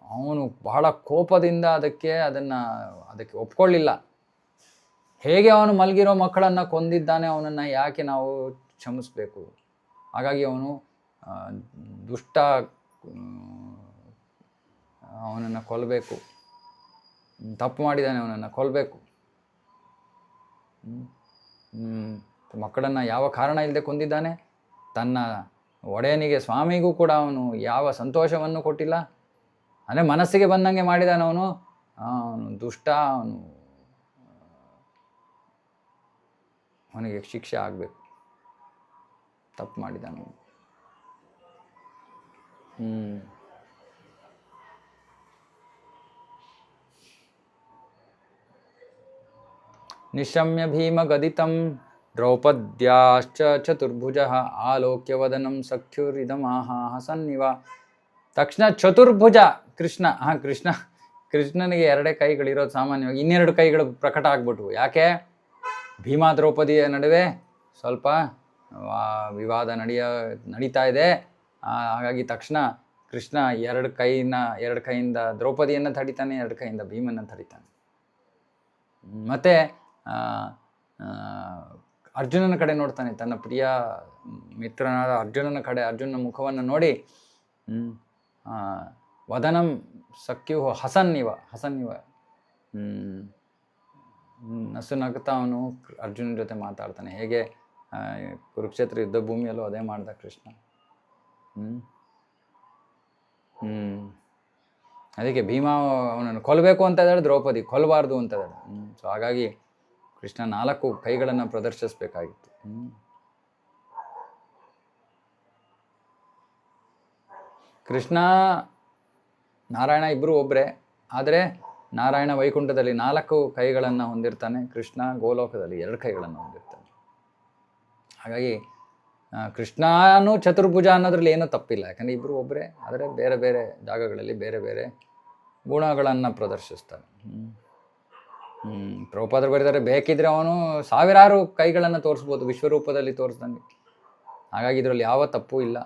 ಅವನು ಬಹಳ ಕೋಪದಿಂದ ಅದಕ್ಕೆ ಒಪ್ಕೊಳ್ಳಿಲ್ಲ. ಹೇಗೆ ಅವನು ಮಲಗಿರೋ ಮಕ್ಕಳನ್ನು ಕೊಂದಿದ್ದಾನೆ, ಅವನನ್ನು ಯಾಕೆ ನಾವು ಕ್ಷಮಿಸಬೇಕು? ಹಾಗಾಗಿ ಅವನು ದುಷ್ಟ, ಅವನನ್ನು ಕೊಲ್ಲಬೇಕು, ತಪ್ಪು ಮಾಡಿದ್ದಾನೆ, ಅವನನ್ನು ಕೊಲ್ಲಬೇಕು. ಮಕ್ಕಳನ್ನು ಯಾವ ಕಾರಣ ಇಲ್ಲದೆ ಕೊಂದಿದ್ದಾನೆ. ತನ್ನ ಒಡೆಯನಿಗೆ ಸ್ವಾಮಿಗೂ ಕೂಡ ಅವನು ಯಾವ ಸಂತೋಷವನ್ನು ಕೊಟ್ಟಿಲ್ಲ. ಅಂದರೆ ಮನಸ್ಸಿಗೆ ಬಂದಂಗೆ ಮಾಡಿದಾನೆ ಅವನು ದುಷ್ಟ, ಅವನಿಗೆ ಶಿಕ್ಷೆ ಆಗಬೇಕು, ತಪ್ಪು ಮಾಡಿದಾನು. ನಿಶಮ್ಯ ಭೀಮ ಗದಿತಂ ದ್ರೌಪದ್ಯಾಶ್ಚ ಚತುರ್ಭುಜಃ ಆಲೋಕ್ಯ ವದನಂ ಸಖ್ಯುರಿದಮಾಹ ಹಸನ್ನಿವ. ತಕ್ಷಣ ಚತುರ್ಭುಜ ಕೃಷ್ಣನಿಗೆ ಎರಡೇ ಕೈಗಳಿರೋದು ಸಾಮಾನ್ಯವಾಗಿ, ಇನ್ನೆರಡು ಕೈಗಳು ಪ್ರಕಟ ಆಗ್ಬಿಟ್ವು. ಯಾಕೆ? ಭೀಮ ದ್ರೌಪದಿಯ ನಡುವೆ ಸ್ವಲ್ಪ ವಿವಾದ ನಡೀತಾ ಇದೆ. ಹಾಗಾಗಿ ತಕ್ಷಣ ಕೃಷ್ಣ ಎರಡು ಕೈಯಿಂದ ದ್ರೌಪದಿಯನ್ನು ತಡಿತಾನೆ, ಎರಡು ಕೈಯಿಂದ ಭೀಮನ್ನು ತಡಿತಾನೆ. ಮತ್ತು ಅರ್ಜುನನ ಕಡೆ ನೋಡ್ತಾನೆ, ತನ್ನ ಪ್ರಿಯ ಮಿತ್ರನಾದ ಅರ್ಜುನನ ಮುಖವನ್ನು ನೋಡಿ ವದನಂ ಸಖ್ಯು ಹಸನ್ನಿವ ನಸು ನಗ್ತಾ ಅವನು ಅರ್ಜುನನ ಜೊತೆ ಮಾತಾಡ್ತಾನೆ. ಹೇಗೆ ಕುರುಕ್ಷೇತ್ರ ಯುದ್ಧ ಭೂಮಿಯಲ್ಲೂ ಅದೇ ಮಾಡ್ದ ಕೃಷ್ಣ. ಅದಕ್ಕೆ ಭೀಮ ಅವನನ್ನು ಕೊಲ್ಲಬೇಕು ಅಂತ ಇದ್ದಾಳೆ, ದ್ರೌಪದಿ ಕೊಲ್ಲಬಾರ್ದು ಅಂತ ಇದ್ದಾಳೆ. ಸೊ ಹಾಗಾಗಿ ಕೃಷ್ಣ 4 ಕೈಗಳನ್ನು ಪ್ರದರ್ಶಿಸಬೇಕಾಗಿತ್ತು. ಕೃಷ್ಣ ನಾರಾಯಣ ಇಬ್ಬರು ಒಬ್ಬರೇ, ಆದರೆ ನಾರಾಯಣ ವೈಕುಂಠದಲ್ಲಿ 4 ಕೈಗಳನ್ನು ಹೊಂದಿರ್ತಾನೆ, ಕೃಷ್ಣ ಗೋಲೋಕದಲ್ಲಿ 2 ಕೈಗಳನ್ನು ಹೊಂದಿರ್ತಾನೆ. ಹಾಗಾಗಿ ಕೃಷ್ಣನೂ ಚತುರ್ಭುಜ ಅನ್ನೋದ್ರಲ್ಲಿ ಏನೂ ತಪ್ಪಿಲ್ಲ, ಯಾಕಂದರೆ ಇಬ್ಬರು ಒಬ್ಬರೇ, ಆದರೆ ಬೇರೆ ಬೇರೆ ಜಾಗಗಳಲ್ಲಿ ಬೇರೆ ಬೇರೆ ಗುಣಗಳನ್ನು ಪ್ರದರ್ಶಿಸ್ತಾನೆ. ಪ್ರಭುಪಾದರು ಬರೀತಾರೆ, ಬೇಕಿದ್ರೆ ಅವನು 1000 ಕೈಗಳನ್ನು ತೋರಿಸ್ಬೋದು ವಿಶ್ವರೂಪದಲ್ಲಿ ತೋರಿಸ್ದಂಗೆ. ಹಾಗಾಗಿ ಇದರಲ್ಲಿ ಯಾವ ತಪ್ಪು ಇಲ್ಲ.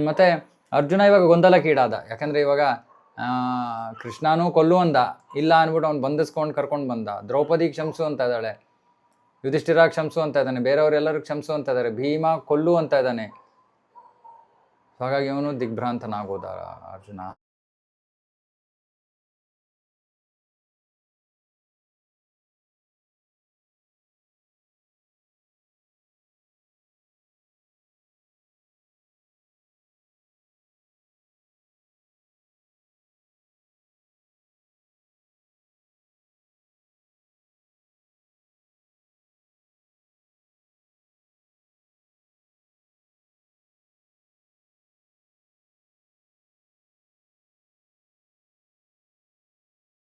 ಮತ್ತು ಅರ್ಜುನ ಇವಾಗ ಗೊಂದಲಕ್ಕೀಡಾದ, ಯಾಕಂದರೆ ಇವಾಗ ಕೃಷ್ಣನೂ ಕೊಲ್ಲುವಂದ ಇಲ್ಲ ಅಂದ್ಬಿಟ್ಟು ಅವ್ನು ಬಂಧಿಸ್ಕೊಂಡು ಕರ್ಕೊಂಡು ಬಂದ. ದ್ರೌಪದಿ ಕ್ಷಮಿಸು ಅಂತ ಇದ್ದಾಳೆ, ಯುಧಿಷ್ಠಿರ ಕ್ಷಮಿಸು ಅಂತ ಇದ್ದಾನೆ, ಬೇರೆಯವರೆಲ್ಲರೂ ಕ್ಷಮಿಸು ಅಂತ ಇದ್ದಾರೆ, ಭೀಮ ಕೊಲ್ಲು ಅಂತ ಇದ್ದಾನೆ. ಹಾಗಾಗಿ ಅವನು ದಿಗ್ಭ್ರಾಂತನಾಗೋದ ಅರ್ಜುನ.